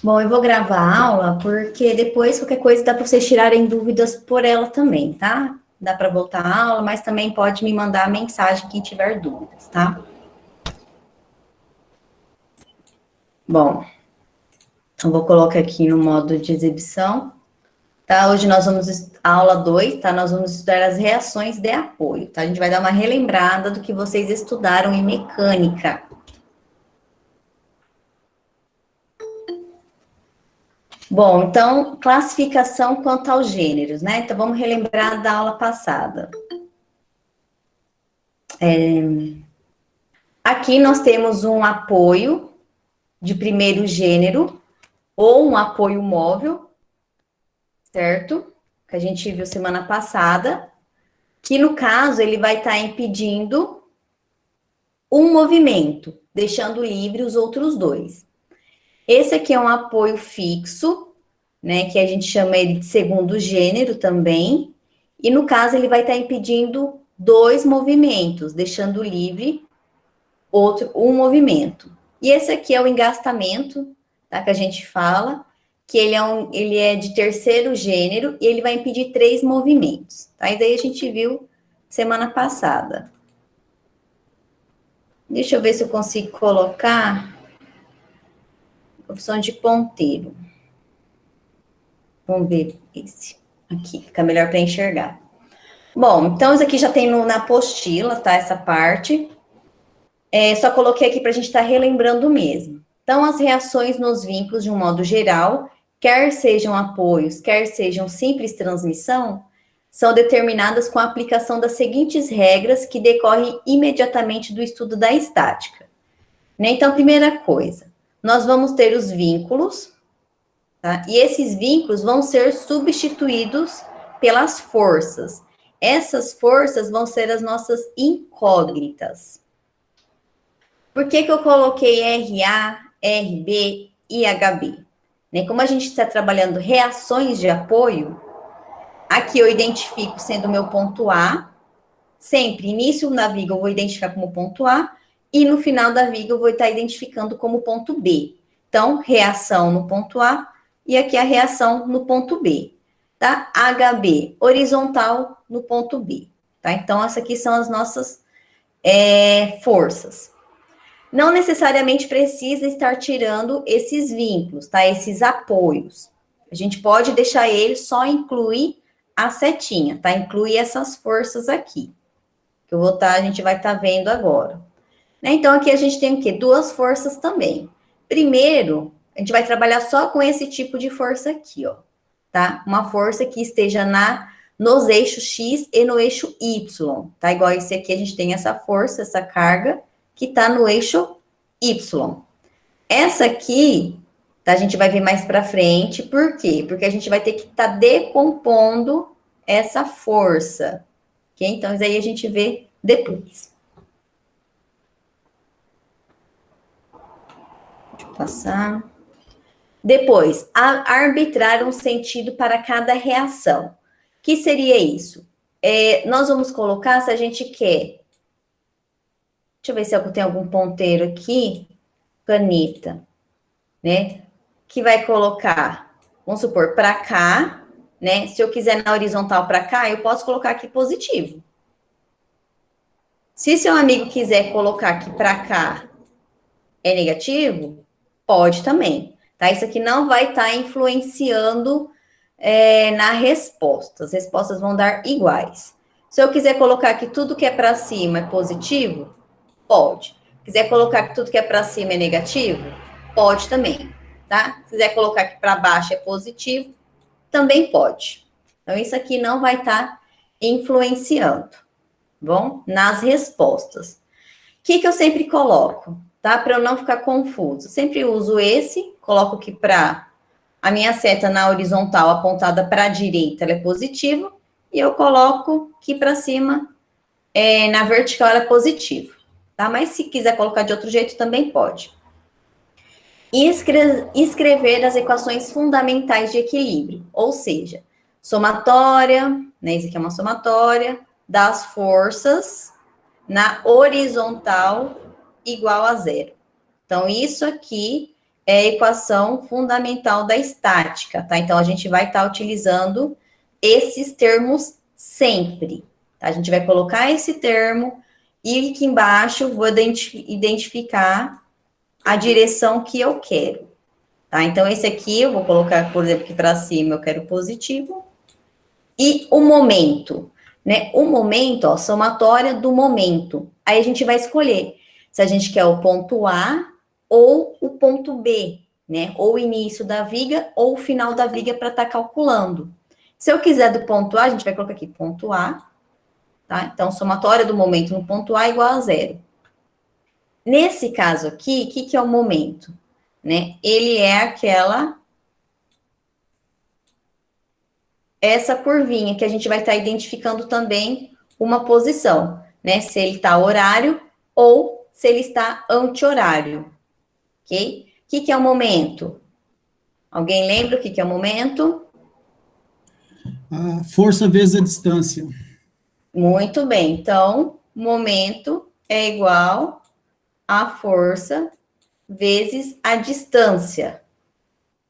Bom, eu vou gravar a aula, porque depois, qualquer coisa, dá para vocês tirarem dúvidas por ela também, tá? Dá para voltar a aula, mas também pode me mandar mensagem quem tiver dúvidas, tá? Bom, então vou colocar aqui no modo de exibição, tá? Hoje nós vamos, aula 2, tá? Nós vamos estudar as reações de apoio, tá? A gente vai dar uma relembrada do que vocês estudaram em mecânica. Bom, então, classificação quanto aos gêneros, né? Então, vamos relembrar da aula passada. Aqui nós temos um apoio de primeiro gênero, ou um apoio móvel, certo? Que a gente viu semana passada, que no caso ele vai estar impedindo um movimento, deixando livre os outros dois. Esse aqui é um apoio fixo, né, que a gente chama ele de segundo gênero também, e no caso ele vai estar impedindo dois movimentos, deixando livre um movimento. E esse aqui é o engastamento, tá, que a gente fala, que ele é de terceiro gênero e ele vai impedir 3 movimentos, tá? E daí a gente viu semana passada. Deixa eu ver se eu consigo colocar opção de ponteiro. Vamos ver esse aqui, fica melhor para enxergar. Bom, então isso aqui já tem na apostila, tá? Essa parte. Só coloquei aqui para a gente estar relembrando mesmo. Então, as reações nos vínculos, de um modo geral, quer sejam apoios, quer sejam simples transmissão, são determinadas com a aplicação das seguintes regras que decorrem imediatamente do estudo da estática. Né? Então, primeira coisa, nós vamos ter os vínculos, tá? E esses vínculos vão ser substituídos pelas forças. Essas forças vão ser as nossas incógnitas. Por que eu coloquei RA, RB e HB? Né? Como a gente está trabalhando reações de apoio, aqui eu identifico sendo meu ponto A, sempre início da viga eu vou identificar como ponto A, e no final da viga eu vou estar identificando como ponto B. Então, reação no ponto A, e aqui a reação no ponto B, tá? HB, horizontal no ponto B, tá? Então, essas aqui são as nossas forças. Não necessariamente precisa estar tirando esses vínculos, tá? Esses apoios. A gente pode deixar ele só incluir a setinha, tá? Incluir essas forças aqui. Que a gente vai estar vendo agora. Né? Então, aqui a gente tem o quê? 2 forças também. Primeiro, a gente vai trabalhar só com esse tipo de força aqui, ó. Tá? Uma força que esteja nos eixos X e no eixo Y, tá? Igual esse aqui, a gente tem essa força, essa carga, que está no eixo Y. Essa aqui, tá, a gente vai ver mais para frente, por quê? Porque a gente vai ter que estar decompondo essa força, ok? Então, isso aí a gente vê depois. Deixa eu passar. Depois, arbitrar um sentido para cada reação. Que seria isso? Nós vamos colocar, se a gente quer. Deixa eu ver se eu tenho algum ponteiro aqui. Caneta, né? Que vai colocar, vamos supor, para cá, né? Se eu quiser na horizontal para cá, eu posso colocar aqui positivo. Se seu amigo quiser colocar aqui para cá é negativo, pode também, tá? Isso aqui não vai estar influenciando na resposta. As respostas vão dar iguais. Se eu quiser colocar que tudo que é para cima é positivo, pode. Quiser colocar que tudo que é para cima é negativo, pode também, tá? Se quiser colocar que para baixo é positivo, também pode. Então, isso aqui não vai estar influenciando, bom? Nas respostas. O que eu sempre coloco, tá? Para eu não ficar confuso. Sempre uso esse, coloco aqui para a minha seta na horizontal apontada para a direita, ela é positiva, e eu coloco aqui para cima, na vertical, ela é positiva, tá? Mas se quiser colocar de outro jeito, também pode. E escrever as equações fundamentais de equilíbrio, ou seja, somatória, né? Isso aqui é uma somatória das forças na horizontal igual a 0. Então, isso aqui é a equação fundamental da estática, tá? Então, a gente vai estar utilizando esses termos sempre, tá? A gente vai colocar esse termo e aqui embaixo vou identificar a direção que eu quero, tá? Então, esse aqui eu vou colocar, por exemplo, aqui para cima eu quero positivo. E o momento, né? O momento, ó, somatória do momento. Aí a gente vai escolher se a gente quer o ponto A ou o ponto B, né? Ou o início da viga ou o final da viga para estar calculando. Se eu quiser do ponto A, a gente vai colocar aqui ponto A, tá? Então, somatória do momento no ponto A igual a zero. Nesse caso aqui, o que é o momento? Né? Ele é essa curvinha que a gente vai estar identificando também uma posição, né? Se ele está horário ou se ele está anti-horário, ok? O que é o momento? Alguém lembra o que é o momento? A força vezes a distância. Muito bem. Então, momento é igual a força vezes a distância,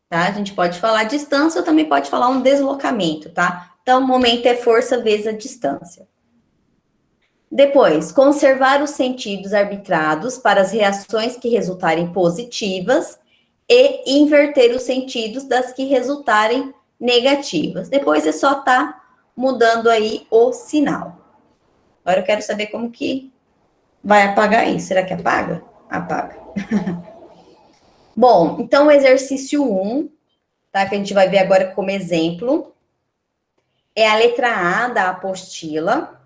tá? A gente pode falar distância ou também pode falar um deslocamento, tá? Então, momento é força vezes a distância. Depois, conservar os sentidos arbitrados para as reações que resultarem positivas e inverter os sentidos das que resultarem negativas. Depois é só estar mudando aí o sinal. Agora eu quero saber como que vai apagar isso. Será que apaga? Apaga. Bom, então o exercício 1, tá? Que a gente vai ver agora como exemplo, é a letra A da apostila.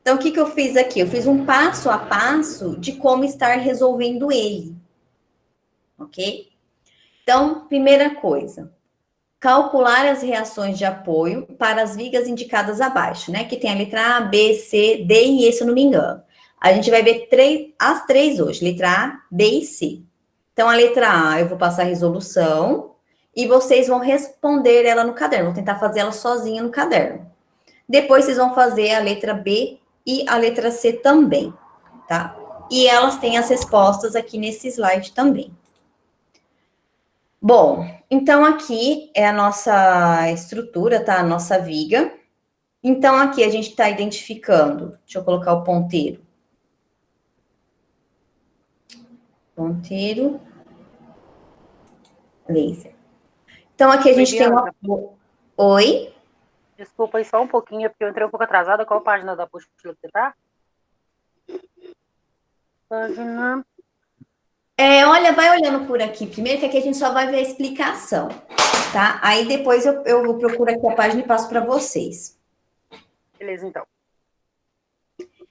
Então, o que eu fiz aqui? Eu fiz um passo a passo de como estar resolvendo ele, ok? Então, primeira coisa, calcular as reações de apoio para as vigas indicadas abaixo, né? Que tem a letra A, B, C, D e E, se eu não me engano. A gente vai ver as três hoje, letra A, B e C. Então, a letra A, eu vou passar a resolução e vocês vão responder ela no caderno. Vou tentar fazer ela sozinha no caderno. Depois, vocês vão fazer a letra B e a letra C também, tá? E elas têm as respostas aqui nesse slide também. Bom, então aqui é a nossa estrutura, tá? A nossa viga. Então, aqui a gente está identificando, deixa eu colocar o ponteiro. Ponteiro. Laser. Então, aqui a gente tem uma... Oi? Desculpa aí só um pouquinho, porque eu entrei um pouco atrasada. Qual página da apostila que você tá? Página... Olha, vai olhando por aqui primeiro, que aqui a gente só vai ver a explicação, tá? Aí depois eu procuro aqui a página e passo para vocês. Beleza, então.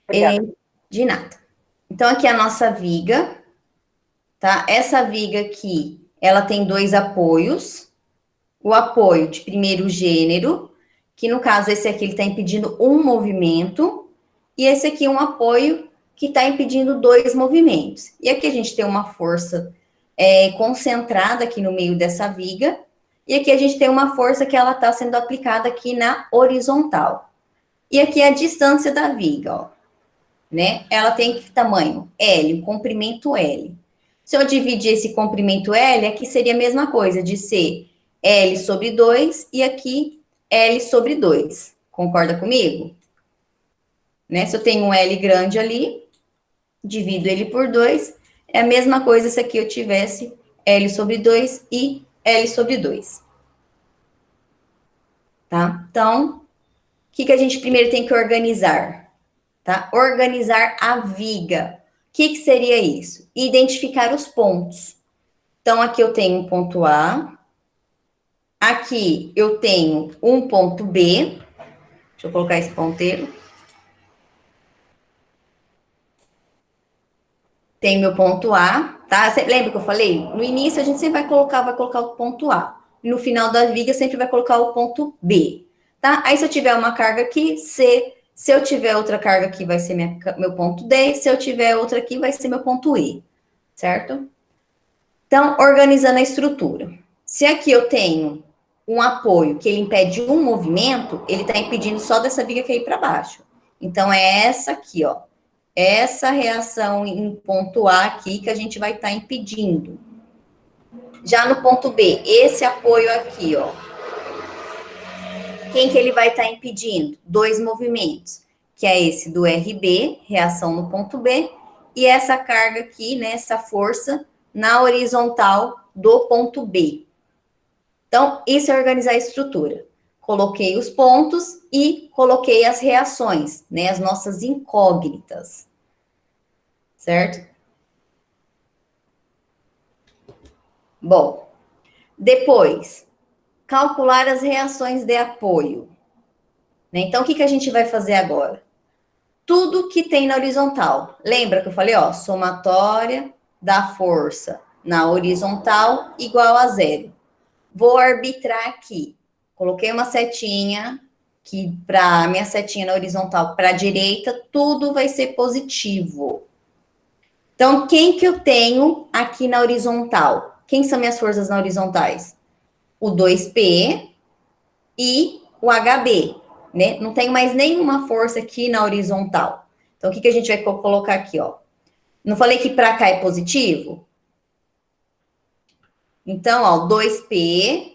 Obrigada. De nada. Então, aqui é a nossa viga, tá? Essa viga aqui, ela tem dois apoios. O apoio de primeiro gênero, que no caso esse aqui ele está impedindo um movimento, e esse aqui é um apoio que está impedindo dois movimentos. E aqui a gente tem uma força concentrada aqui no meio dessa viga, e aqui a gente tem uma força que ela está sendo aplicada aqui na horizontal. E aqui é a distância da viga, ó, né? Ela tem que tamanho L, um comprimento L. Se eu dividir esse comprimento L, aqui seria a mesma coisa, de ser L sobre 2 e aqui L sobre 2. Concorda comigo? Né? Se eu tenho um L grande ali, divido ele por 2, é a mesma coisa se aqui eu tivesse L sobre 2 e L sobre 2. Tá? Então, o que a gente primeiro tem que organizar? Tá? Organizar a viga. O que seria isso? Identificar os pontos. Então, aqui eu tenho um ponto A. Aqui eu tenho um ponto B. Deixa eu colocar esse ponteiro. Tem meu ponto A, tá? Você lembra que eu falei? No início a gente sempre vai colocar o ponto A. No final da viga sempre vai colocar o ponto B, tá? Aí se eu tiver uma carga aqui, C. Se eu tiver outra carga aqui, vai ser meu ponto D. Se eu tiver outra aqui, vai ser meu ponto E, certo? Então, organizando a estrutura. Se aqui eu tenho um apoio que ele impede um movimento, ele está impedindo só dessa viga cair para baixo. Então, é essa aqui, ó. Essa reação em ponto A aqui que a gente vai estar impedindo. Já no ponto B, esse apoio aqui, ó. Quem que ele vai estar impedindo? 2 movimentos, que é esse do RB, reação no ponto B, e essa carga aqui, né, essa força na horizontal do ponto B. Então, isso é organizar a estrutura. Coloquei os pontos e coloquei as reações, né, as nossas incógnitas. Certo? Bom, depois, calcular as reações de apoio. Então, o que a gente vai fazer agora? Tudo que tem na horizontal. Lembra que eu falei, ó, somatória da força na horizontal igual a zero. Vou arbitrar aqui. Coloquei uma setinha, que para minha setinha na horizontal para a direita, tudo vai ser positivo. Então, quem que eu tenho aqui na horizontal? Quem são minhas forças na horizontais? O 2P e o HB, né? Não tenho mais nenhuma força aqui na horizontal. Então, o que a gente vai colocar aqui, ó? Não falei que para cá é positivo? Então, ó, 2P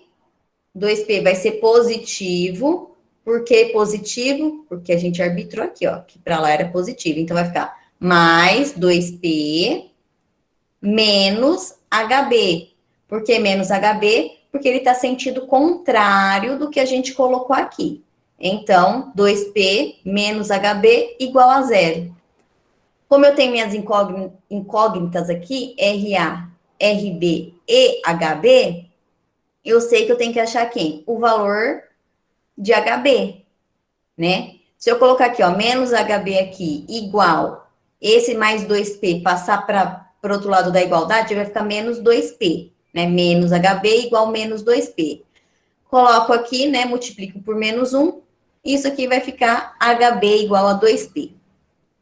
vai ser positivo. Por que positivo? Porque a gente arbitrou aqui, ó, que para lá era positivo. Então, vai ficar mais 2P menos HB. Por que menos HB? Porque ele está sentido contrário do que a gente colocou aqui. Então, 2P menos HB igual a zero. Como eu tenho minhas incógnitas aqui, RA, RB e HB, eu sei que eu tenho que achar quem? O valor de HB, né? Se eu colocar aqui, ó, menos HB aqui igual, esse mais 2P passar para o outro lado da igualdade, vai ficar menos 2P, né? Menos HB igual menos 2P. Coloco aqui, né? Multiplico por menos 1. Isso aqui vai ficar HB igual a 2P.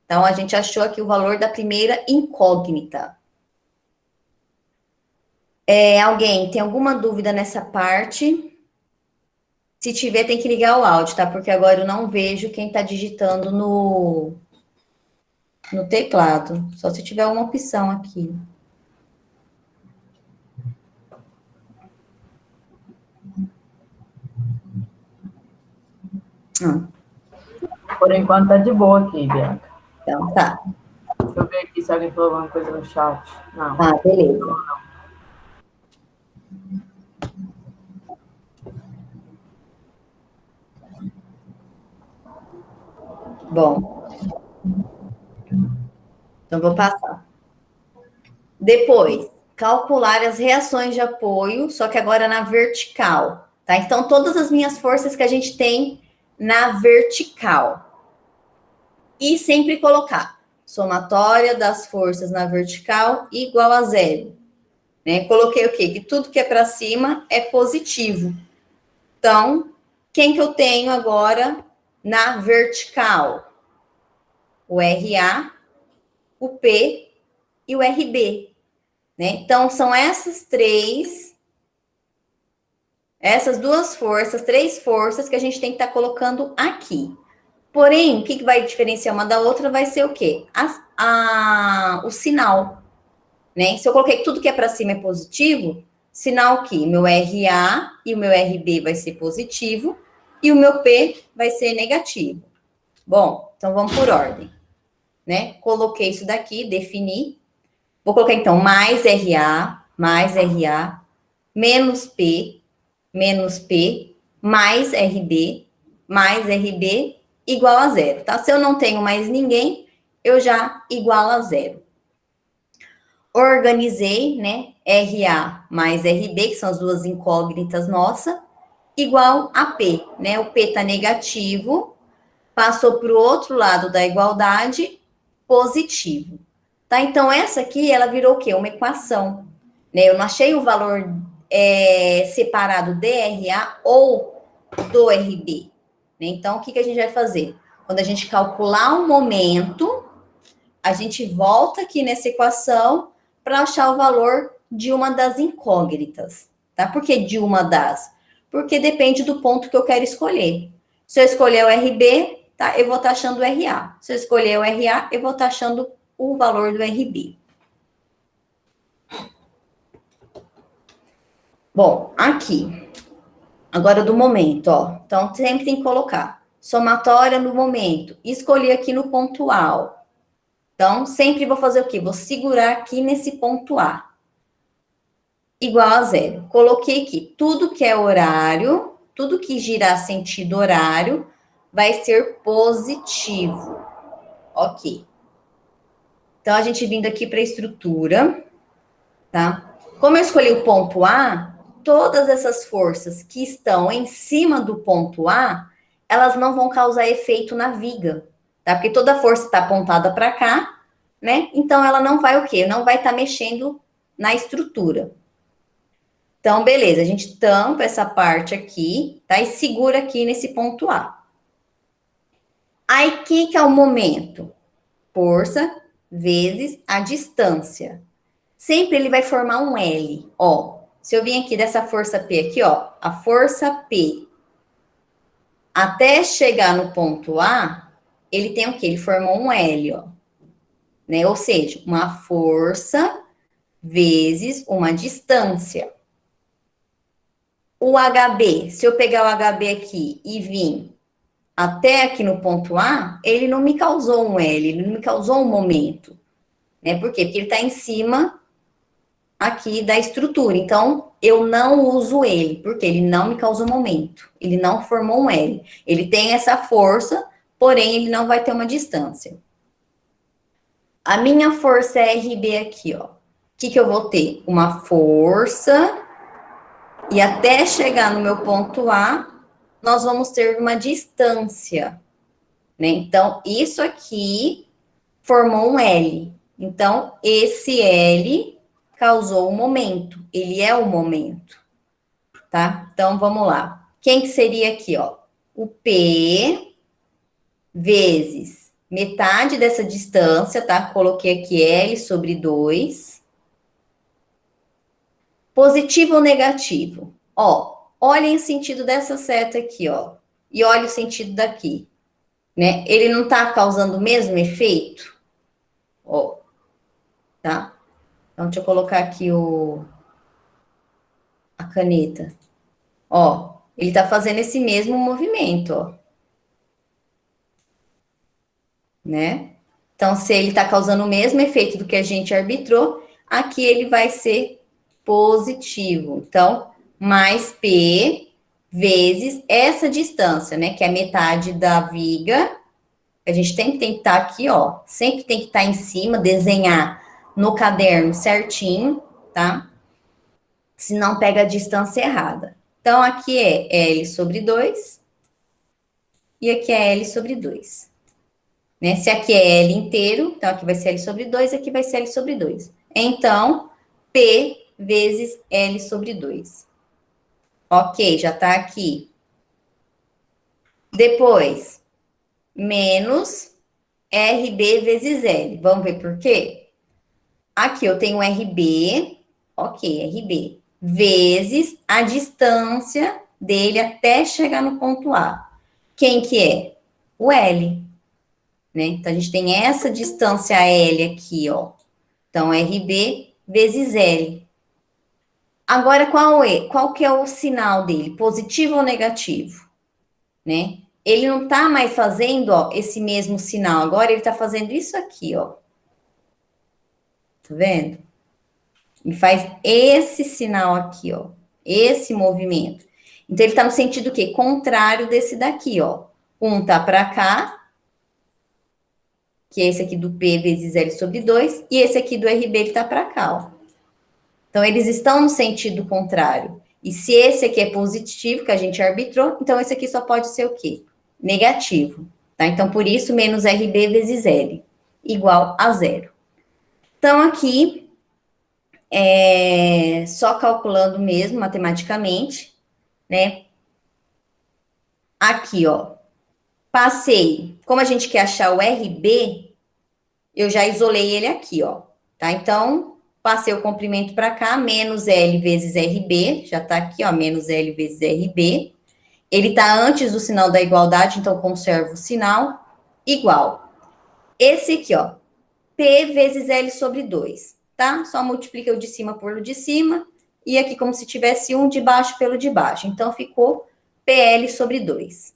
Então, a gente achou aqui o valor da primeira incógnita. Alguém tem alguma dúvida nessa parte? Se tiver, tem que ligar o áudio, tá? Porque agora eu não vejo quem está digitando no teclado. Só se tiver uma opção aqui. Por enquanto tá de boa aqui, Bianca. Então, tá. Deixa eu ver aqui se alguém falou alguma coisa no chat. Não. Ah, beleza. Bom. Então, vou passar. Depois, calcular as reações de apoio, só que agora na vertical, tá? Então, todas as minhas forças que a gente tem na vertical. E sempre colocar somatória das forças na vertical igual a zero. Né? Coloquei o quê? Que tudo que é para cima é positivo. Então, quem que eu tenho agora na vertical? O RA, o P e o RB. Né? Então, são essas duas forças, 3 forças que a gente tem que estar colocando aqui. Porém, o que vai diferenciar uma da outra vai ser o quê? O sinal. Né? Se eu coloquei tudo que é para cima é positivo, sinal que meu RA e o meu RB vai ser positivo e o meu P vai ser negativo. Bom, então vamos por ordem. Né? Coloquei isso daqui, defini. Vou colocar então mais RA, menos P, mais RB, igual a zero, tá? Se eu não tenho mais ninguém, eu já igualo a zero. Organizei, né? RA mais RB, que são as duas incógnitas nossas, igual a P, né? O P tá negativo, passou para o outro lado da igualdade, positivo. Tá? Então, essa aqui, ela virou o quê? Uma equação. Né? Eu não achei o valor separado de RA ou do RB. Né? Então, o que a gente vai fazer? Quando a gente calcular um momento, a gente volta aqui nessa equação para achar o valor de uma das incógnitas. Tá? Por que de uma das? Porque depende do ponto que eu quero escolher. Se eu escolher o RB, tá? Eu vou estar achando o RA. Se eu escolher o RA, eu vou estar achando o valor do RB. Bom, aqui, agora do momento, ó. Então, sempre tem que colocar somatória no momento. Escolhi aqui no ponto A, ó. Então, sempre vou fazer o quê? Vou segurar aqui nesse ponto A. Igual a zero. Coloquei aqui, tudo que é horário, tudo que girar sentido horário, vai ser positivo. Ok. Então, a gente vindo aqui para a estrutura, tá? Como eu escolhi o ponto A, todas essas forças que estão em cima do ponto A, elas não vão causar efeito na viga, tá? Porque toda força está apontada para cá, né? Então, ela não vai o quê? Não vai estar mexendo na estrutura. Então, beleza, a gente tampa essa parte aqui, tá? E segura aqui nesse ponto A. Aí, o que é o momento? Força vezes a distância. Sempre ele vai formar um L, ó. Se eu vim aqui dessa força P aqui, ó, a força P, até chegar no ponto A, ele tem o quê? Ele formou um L, ó. Né? Ou seja, uma força vezes uma distância. O HB, se eu pegar o HB aqui e vir até aqui no ponto A, ele não me causou um L, ele não me causou um momento. Né? Por quê? Porque ele está em cima aqui da estrutura. Então, eu não uso ele, porque ele não me causou momento. Ele não formou um L. Ele tem essa força, porém, ele não vai ter uma distância. A minha força é RB aqui, ó. O que eu vou ter? Uma força, e até chegar no meu ponto A, nós vamos ter uma distância, né? Então, isso aqui formou um L. Então, esse L causou o momento. Ele é o momento, tá? Então, vamos lá. Quem que seria aqui, ó? O P vezes metade dessa distância, tá? Coloquei aqui L sobre 2. Positivo ou negativo? Ó, olhem o sentido dessa seta aqui, ó. E olha o sentido daqui, né? Ele não tá causando o mesmo efeito? Ó, tá? Então, deixa eu colocar aqui a caneta. Ó, ele tá fazendo esse mesmo movimento, ó. Né? Então, se ele tá causando o mesmo efeito do que a gente arbitrou, aqui ele vai ser positivo. Então, mais P vezes essa distância, né? Que é metade da viga. A gente tem que estar aqui, ó. Sempre tem que estar em cima, desenhar no caderno certinho, tá? Senão pega a distância errada. Então, aqui é L sobre 2. E aqui é L sobre 2. Né? Se aqui é L inteiro, então aqui vai ser L sobre 2, aqui vai ser L sobre 2. Então, P vezes L sobre 2. Ok, já tá aqui. Depois, menos RB vezes L. Vamos ver por quê? Aqui eu tenho RB, ok, RB, vezes a distância dele até chegar no ponto A. Quem que é? O L. Né? Então, a gente tem essa distância L aqui, ó. Então, RB vezes L. Agora, qual que é o sinal dele? Positivo ou negativo? Né? Ele não tá mais fazendo, ó, esse mesmo sinal. Agora, ele tá fazendo isso aqui, ó. Tá vendo? Ele faz esse sinal aqui, ó. Esse movimento. Então, ele tá no sentido o quê? Contrário desse daqui, ó. Um tá para cá, que é esse aqui do P vezes L sobre 2, e esse aqui do RB, ele tá para cá, ó. Então, eles estão no sentido contrário. E se esse aqui é positivo, que a gente arbitrou, então esse aqui só pode ser o quê? Negativo, tá? Então, por isso, menos RB vezes L, igual a 0. Então, aqui, só calculando mesmo, matematicamente, né? Aqui, ó, passei, como a gente quer achar o RB, eu já isolei ele aqui, ó, tá? Então, passei o comprimento para cá, menos L vezes RB, já tá aqui, ó, menos L vezes RB. Ele tá antes do sinal da igualdade, então conservo o sinal, igual. Esse aqui, ó, P vezes L sobre 2, tá? Só multiplica o de cima por o de cima, e aqui como se tivesse 1 de baixo pelo de baixo. Então, ficou PL sobre 2.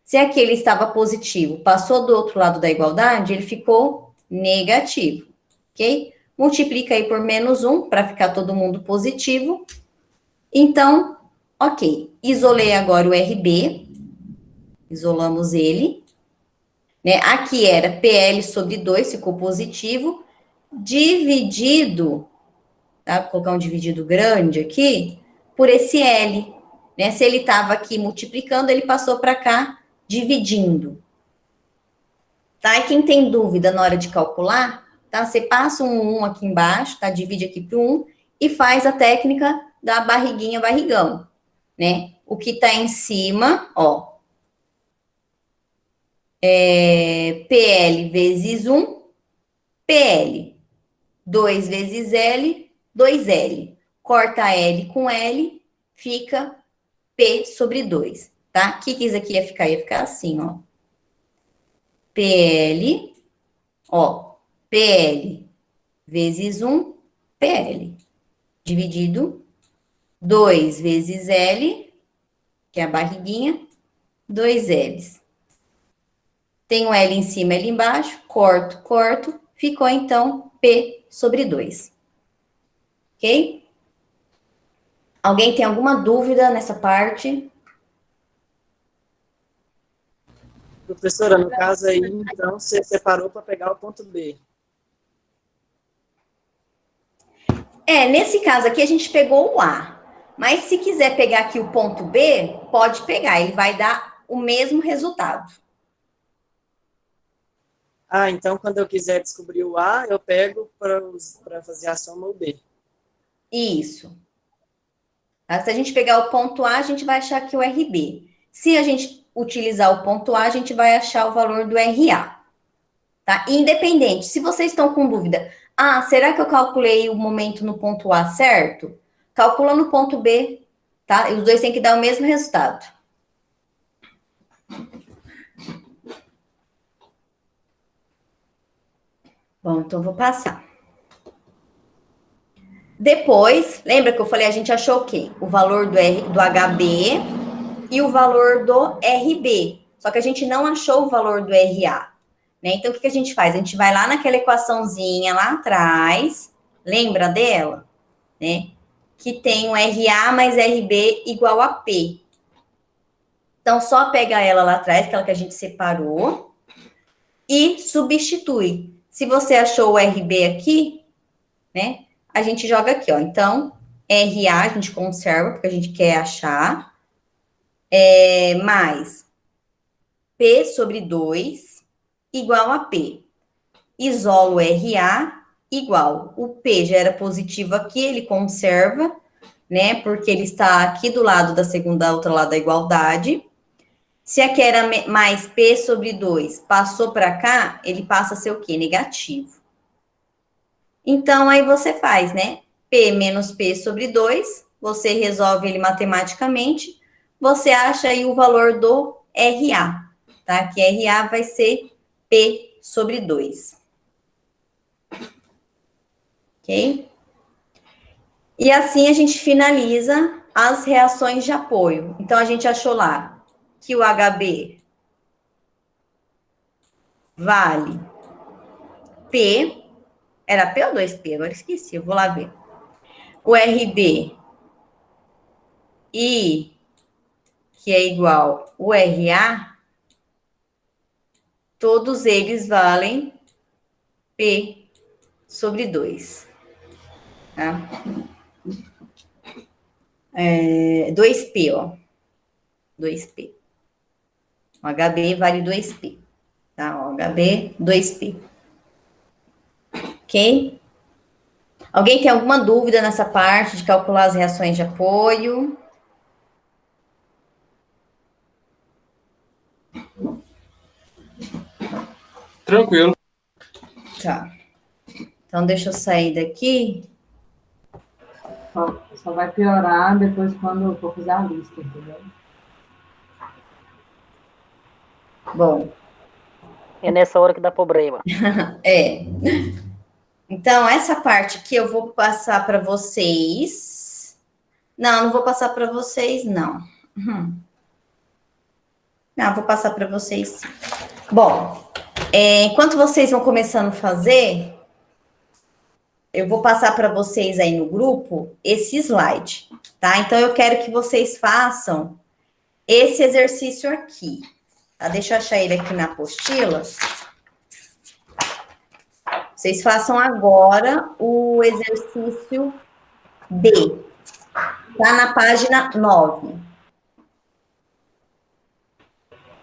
Se aquele estava positivo, passou do outro lado da igualdade, ele ficou negativo, ok? Multiplica aí por menos 1, para ficar todo mundo positivo. Então, ok. Isolei agora o RB. Isolamos ele. Né? Aqui era PL sobre 2, ficou positivo. Dividido, tá? Vou colocar um dividido grande aqui, por esse L. Né? Se ele estava aqui multiplicando, ele passou para cá dividindo. Tá? E quem tem dúvida na hora de calcular, tá? Você passa um 1 aqui embaixo, tá? Divide aqui para 1 e faz a técnica da barriguinha, barrigão, né? O que tá em cima, ó, é PL vezes 1, PL. 2 vezes L, 2L. Corta L com L, fica P sobre 2, tá? O que isso aqui ia ficar? Ia ficar assim, ó. PL, ó, PL vezes 1, PL, dividido 2 vezes L, que é a barriguinha, 2 L's. Tem um L em cima, L embaixo, corto, corto, ficou então P sobre 2. Ok? Alguém tem alguma dúvida nessa parte? Professora, no caso aí, então, você separou para pegar o ponto B. Nesse caso aqui a gente pegou o A. Mas se quiser pegar aqui o ponto B, pode pegar, ele vai dar o mesmo resultado. Ah, então quando eu quiser descobrir o A, eu pego para fazer a soma o B. Isso. Tá? Se a gente pegar o ponto A, a gente vai achar aqui o RB. Se a gente utilizar o ponto A, a gente vai achar o valor do RA. Tá? Independente, se vocês estão com dúvida, será que eu calculei o momento no ponto A certo? Calcula no ponto B, tá? E os dois têm que dar o mesmo resultado. Bom, então vou passar. Depois, lembra que eu falei, a gente achou o quê? O valor do HB e o valor do RB. Só que a gente não achou o valor do RA. Né? Então, o que a gente faz? A gente vai lá naquela equaçãozinha lá atrás, lembra dela? Né? Que tem o RA mais RB igual a P. Então, só pega ela lá atrás, aquela que a gente separou, e substitui. Se você achou o RB aqui, né? A gente joga aqui, ó. Então, RA a gente conserva, porque a gente quer achar. Mais P sobre 2 igual a P. Isolo RA igual. O P já era positivo aqui, ele conserva, né? Porque ele está aqui do lado da segunda, outro lado da igualdade. Se aqui era mais P sobre 2 passou para cá, ele passa a ser o quê? Negativo. Então, aí você faz, né? P menos P sobre 2, você resolve ele matematicamente, você acha aí o valor do RA, tá? Que RA vai ser P sobre 2. Ok? E assim a gente finaliza as reações de apoio. Então, a gente achou lá que o HB vale P, era P ou 2P? Agora esqueci, eu vou lá ver. O RB I, que é igual o RA, todos eles valem P sobre 2. Tá? 2P, ó. 2P. O HB vale 2P. Tá? O HB, 2P. Ok? Alguém tem alguma dúvida nessa parte de calcular as reações de apoio? Tranquilo. Tá. Então, deixa eu sair daqui. Só vai piorar depois quando for fazer a lista, entendeu? Bom. É nessa hora que dá problema. Então, essa parte aqui eu vou passar para vocês. Não, não vou passar para vocês, não. Não, vou passar para vocês, sim. Bom, enquanto vocês vão começando a fazer, eu vou passar para vocês aí no grupo esse slide, tá? Então, eu quero que vocês façam esse exercício aqui, tá? Deixa eu achar ele aqui na apostila. Vocês façam agora o exercício B. Tá na página 9.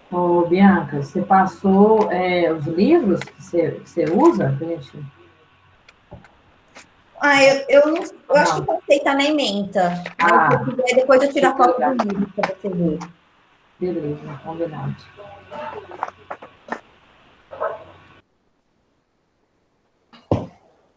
Ô, Bianca, você passou os livros que você usa, gente? Eu acho que passei, tá na ementa. Mas se quiser, depois eu tiro a foto do livro para você ver. Beleza, combinado.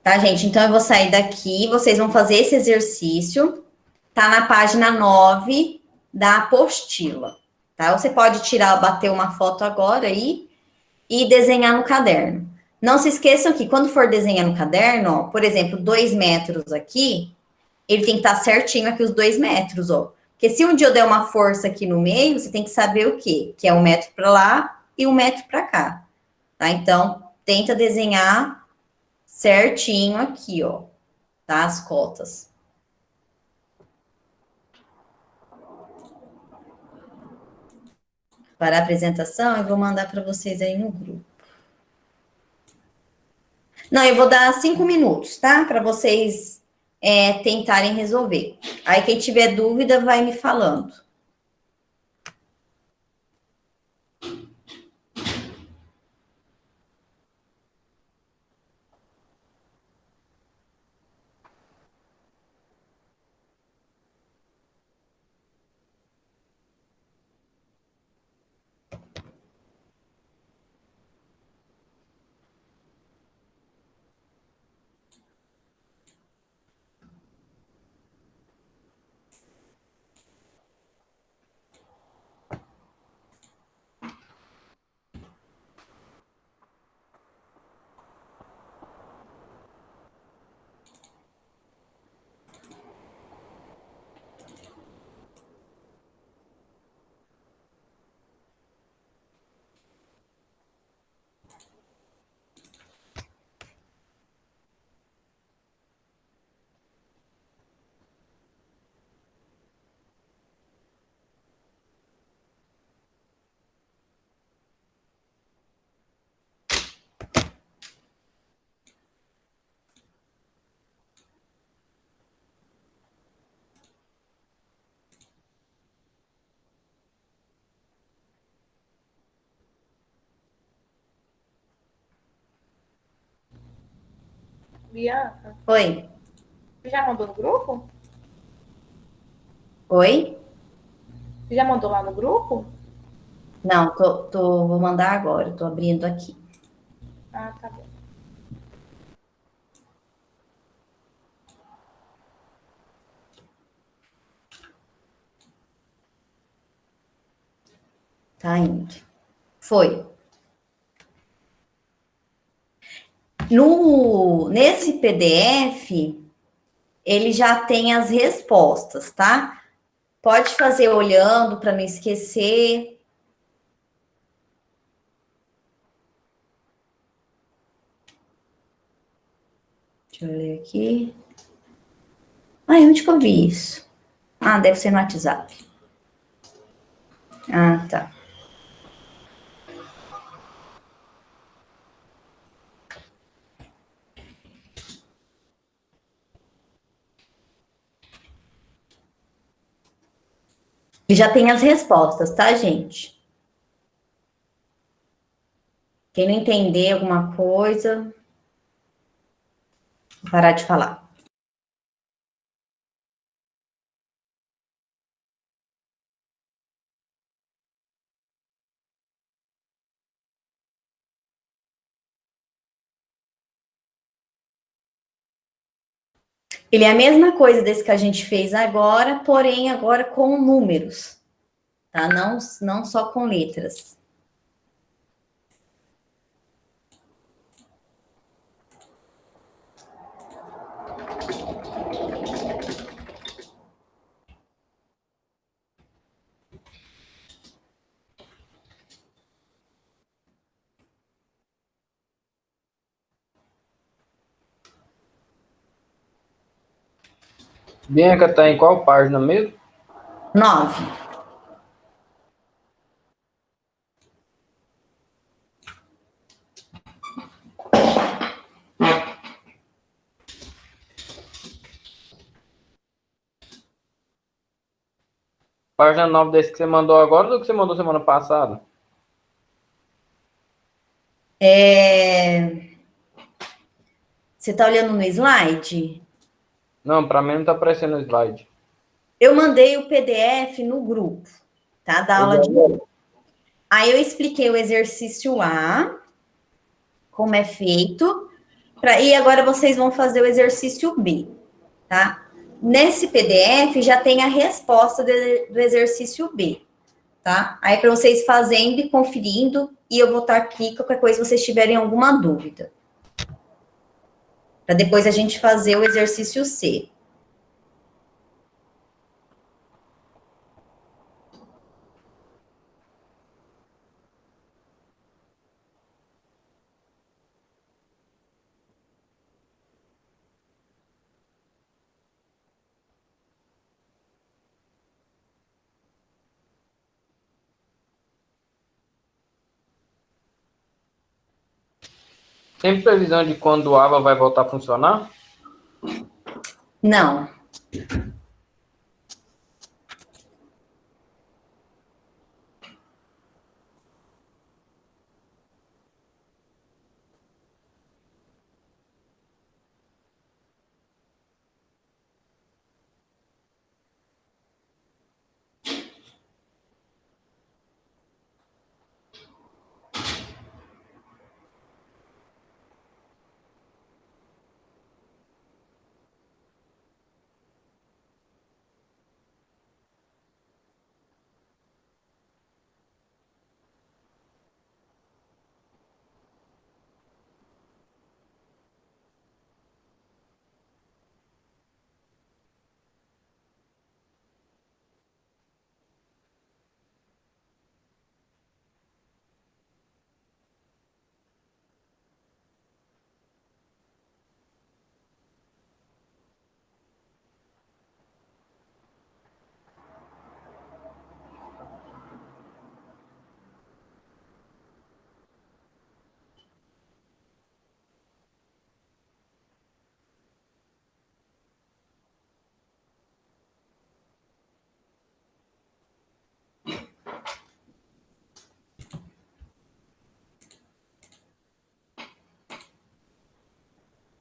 Tá, gente? Então, eu vou sair daqui, vocês vão fazer esse exercício. Tá na página 9 da apostila, tá? Você pode tirar, bater uma foto agora aí e desenhar no caderno. Não se esqueçam que quando for desenhar no caderno, ó, por exemplo, 2 metros aqui, ele tem que estar certinho aqui os 2 metros, ó. Porque se um dia eu der uma força aqui no meio, você tem que saber o quê? Que é 1 metro para lá e 1 metro para cá, tá? Então, tenta desenhar certinho aqui, ó, tá? As cotas. Para a apresentação, eu vou mandar para vocês aí no grupo. Não, eu vou dar 5 minutos, tá? Para vocês tentarem resolver. Aí, quem tiver dúvida, vai me falando. Bianca, Oi? você já mandou no grupo? Oi? Você já mandou lá no grupo? Não, vou mandar agora, tô abrindo aqui. Ah, tá bom. Tá indo. Foi. Nesse PDF, ele já tem as respostas, tá? Pode fazer olhando para não esquecer. Deixa eu ler aqui. Ai, onde que eu vi isso? Ah, deve ser no WhatsApp. Ah, tá. E já tem as respostas, tá, gente? Quem não entender alguma coisa, vou parar de falar. Ele é a mesma coisa desse que a gente fez agora, porém agora com números, tá? Não só com letras. Bianca tá em qual página mesmo? 9. Página 9 desse que você mandou agora ou do que você mandou semana passada? Você está olhando no slide? Não, para mim não tá aparecendo o slide. Eu mandei o PDF no grupo, tá? Da aula de hoje. Aí eu expliquei o exercício A, como é feito, e agora vocês vão fazer o exercício B, tá? Nesse PDF já tem a resposta do exercício B, tá? Aí para vocês fazendo e conferindo, e eu vou estar aqui, qualquer coisa, vocês tiverem alguma dúvida. Para depois a gente fazer o exercício C. Tem previsão de quando o ABA vai voltar a funcionar? Não.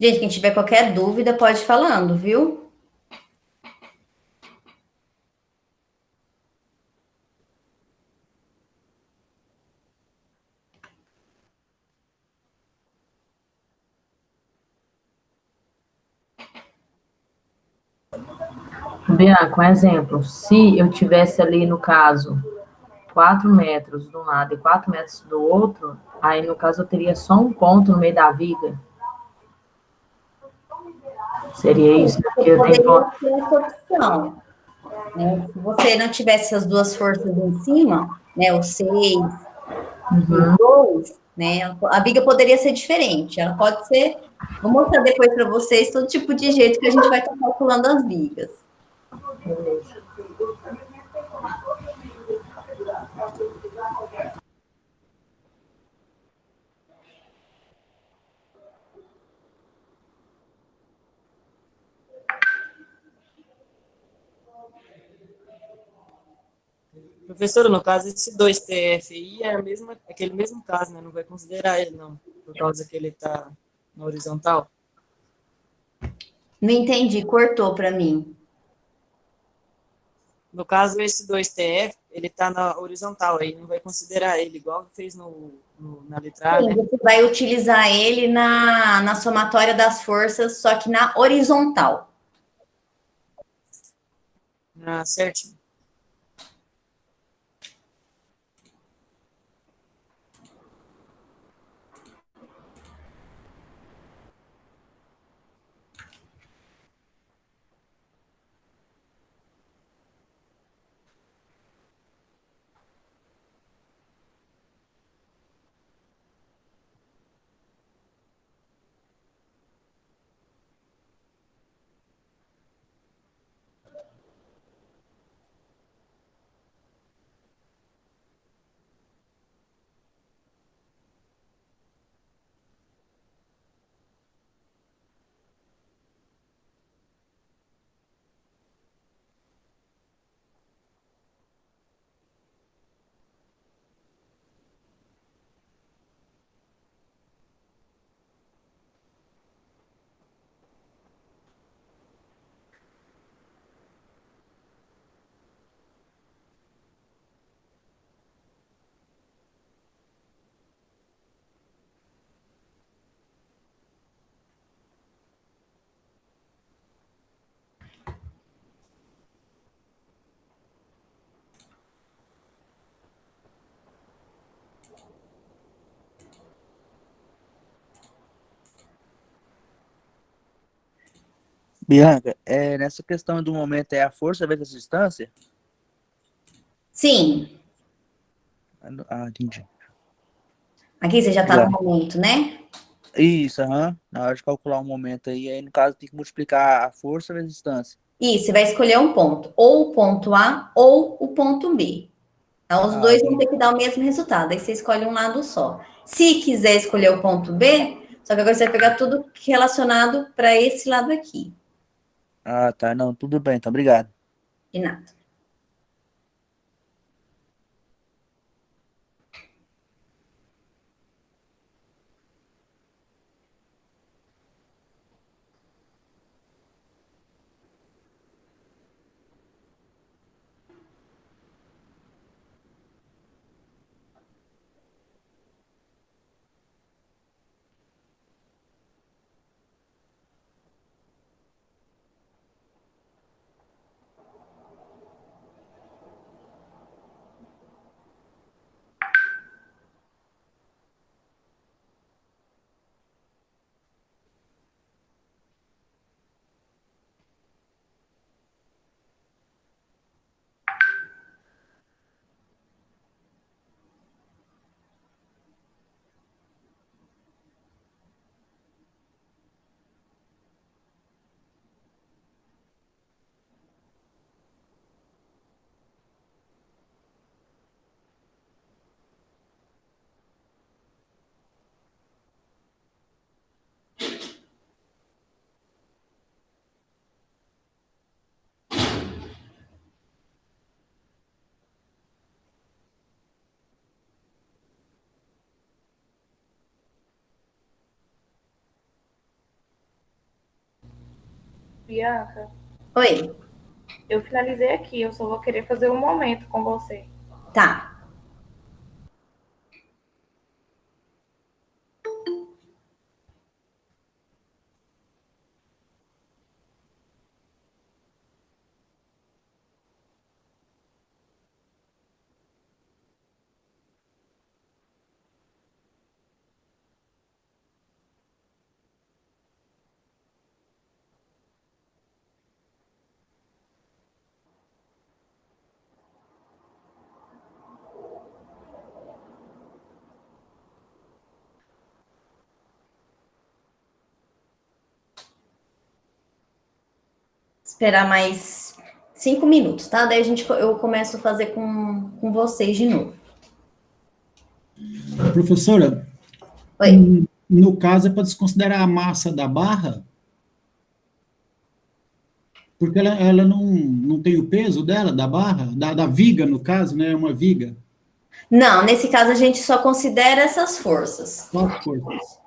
Gente, quem tiver qualquer dúvida, pode ir falando, viu? Bianca, um exemplo. Se eu tivesse ali, no caso, 4 metros de um lado e 4 metros do outro, aí, no caso, eu teria só um ponto no meio da viga. Seria isso, né? Porque eu tenho Poderia ter essa opção, né? Se você não tivesse as duas forças em cima, né, o 6 e o 2, né, a viga poderia ser diferente. Ela pode ser, vou mostrar depois para vocês todo tipo de jeito que a gente vai estar calculando as vigas. Professora, no caso, esse 2TF aí é aquele mesmo caso, né? Não vai considerar ele, não, por causa que ele está na horizontal. Não entendi, cortou para mim. No caso, esse 2TF, ele está na horizontal, aí não vai considerar ele, igual fez na letra A, Sim, né? você vai utilizar ele na somatória das forças, só que na horizontal. Ah, certinho. Bianca, nessa questão do momento é a força vezes a distância? Sim, Ah, entendi. aqui você já está no Obrigado. momento, né? Isso, aham. Na hora de calcular o momento aí no caso tem que multiplicar a força vezes a distância. E você vai escolher um ponto, ou o ponto A ou o ponto B. Então, os Ah, dois vão ter entendi. que dar o mesmo resultado, aí você escolhe um lado só. Se quiser escolher o ponto B, só que agora você vai pegar tudo relacionado para esse lado aqui. Ah, tá. Não, tudo bem, então, obrigado. De nada. Bianca, Oi, eu finalizei aqui, eu só vou querer fazer um momento com você. tá. Esperar mais 5 minutos, tá? Daí eu começo a fazer com vocês de novo. Professora, Oi. no caso é para desconsiderar a massa da barra, porque ela não tem o peso dela, da barra, da viga, no caso, né? É uma viga. Não, nesse caso a gente só considera essas forças. Qual as forças?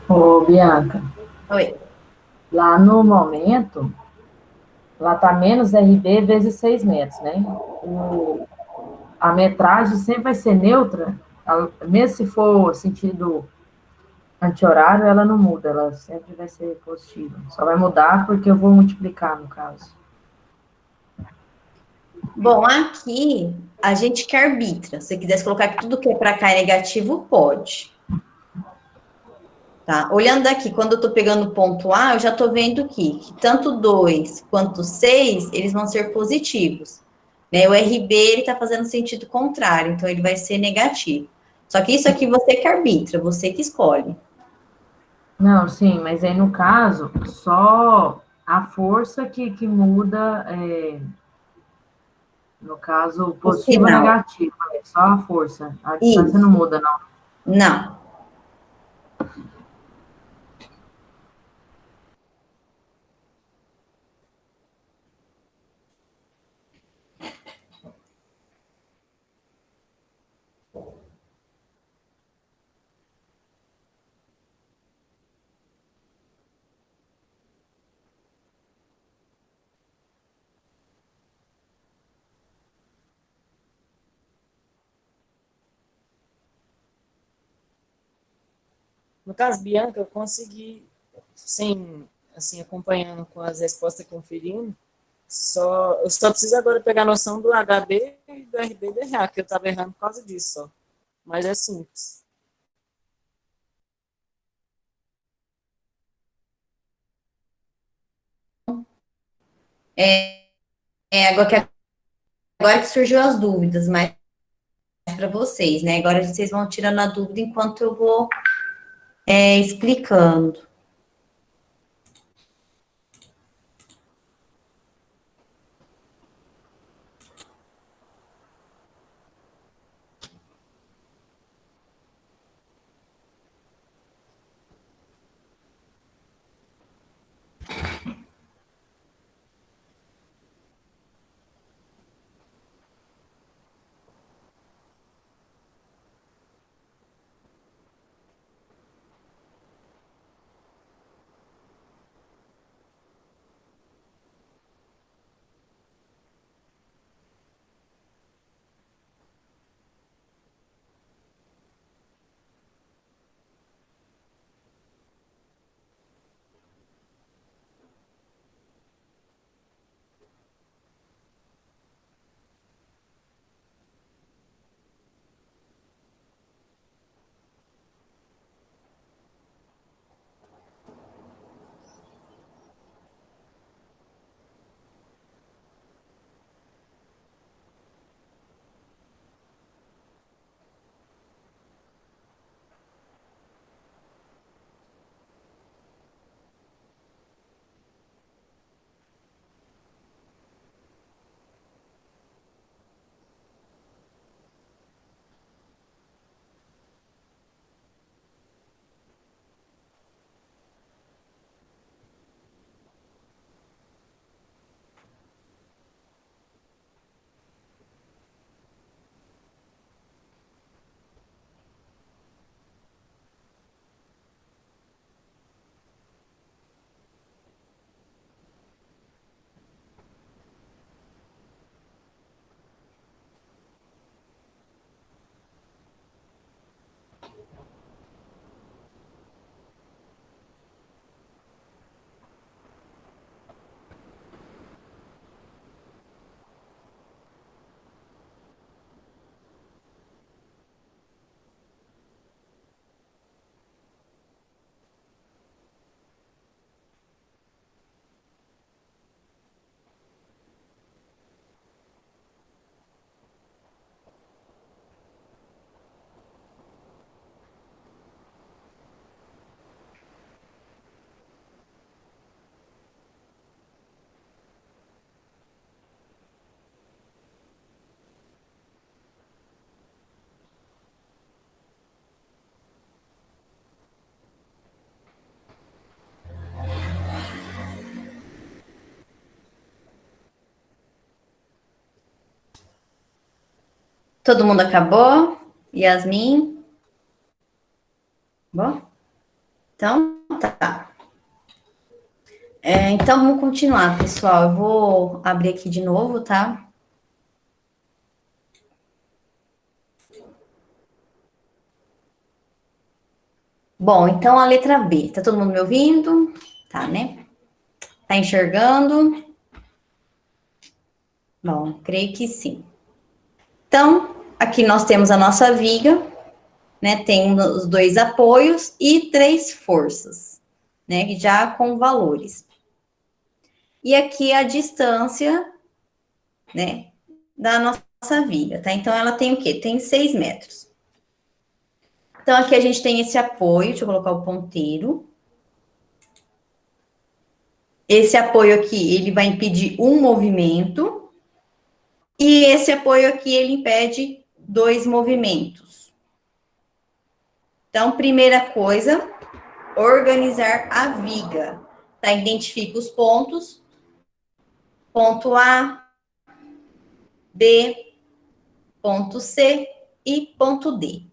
Ô, Bianca, Oi. lá no momento, lá tá menos RB vezes 6 metros, né? A metragem sempre vai ser neutra, mesmo se for sentido anti-horário, ela não muda, ela sempre vai ser positiva. Só vai mudar porque eu vou multiplicar, no caso. Bom, aqui a gente que arbitra. Se você quisesse colocar que tudo que é para cá é negativo, pode. Tá? Olhando aqui, quando eu estou pegando o ponto A, eu já estou vendo que tanto 2 quanto 6, eles vão ser positivos. Né? O RB, ele está fazendo sentido contrário, então ele vai ser negativo. Só que isso aqui você que arbitra, você que escolhe. Não, sim, mas aí no caso, só a força que muda, no caso, O positivo ou sinal. negativo, só a força. A distância não Isso. muda, não. Não. No caso, Bianca, eu consegui, sem, assim, acompanhando com as respostas, conferindo, eu só preciso agora pegar a noção do HB e do RB e do RH, que eu estava errando por causa disso só. Mas é simples. Agora que surgiu as dúvidas, mas para vocês, né? Agora vocês vão tirando a dúvida enquanto eu vou explicando. Todo mundo acabou? Yasmin? Bom? Então, tá. Então, vamos continuar, pessoal. Eu vou abrir aqui de novo, tá? Bom, então a letra B. Tá todo mundo me ouvindo? Tá, né? Tá enxergando? Bom, creio que sim. Então, aqui nós temos a nossa viga, né? Tem os 2 apoios e 3 forças, né? Já com valores. E aqui a distância, né? Da nossa viga, tá? Então, ela tem o quê? Tem 6 metros. Então, aqui a gente tem esse apoio, deixa eu colocar o ponteiro. Esse apoio aqui, ele vai impedir um movimento. E esse apoio aqui, ele impede 2 movimentos. Então, primeira coisa, organizar a viga. Tá? Identifica os pontos. Ponto A, B, ponto C e ponto D.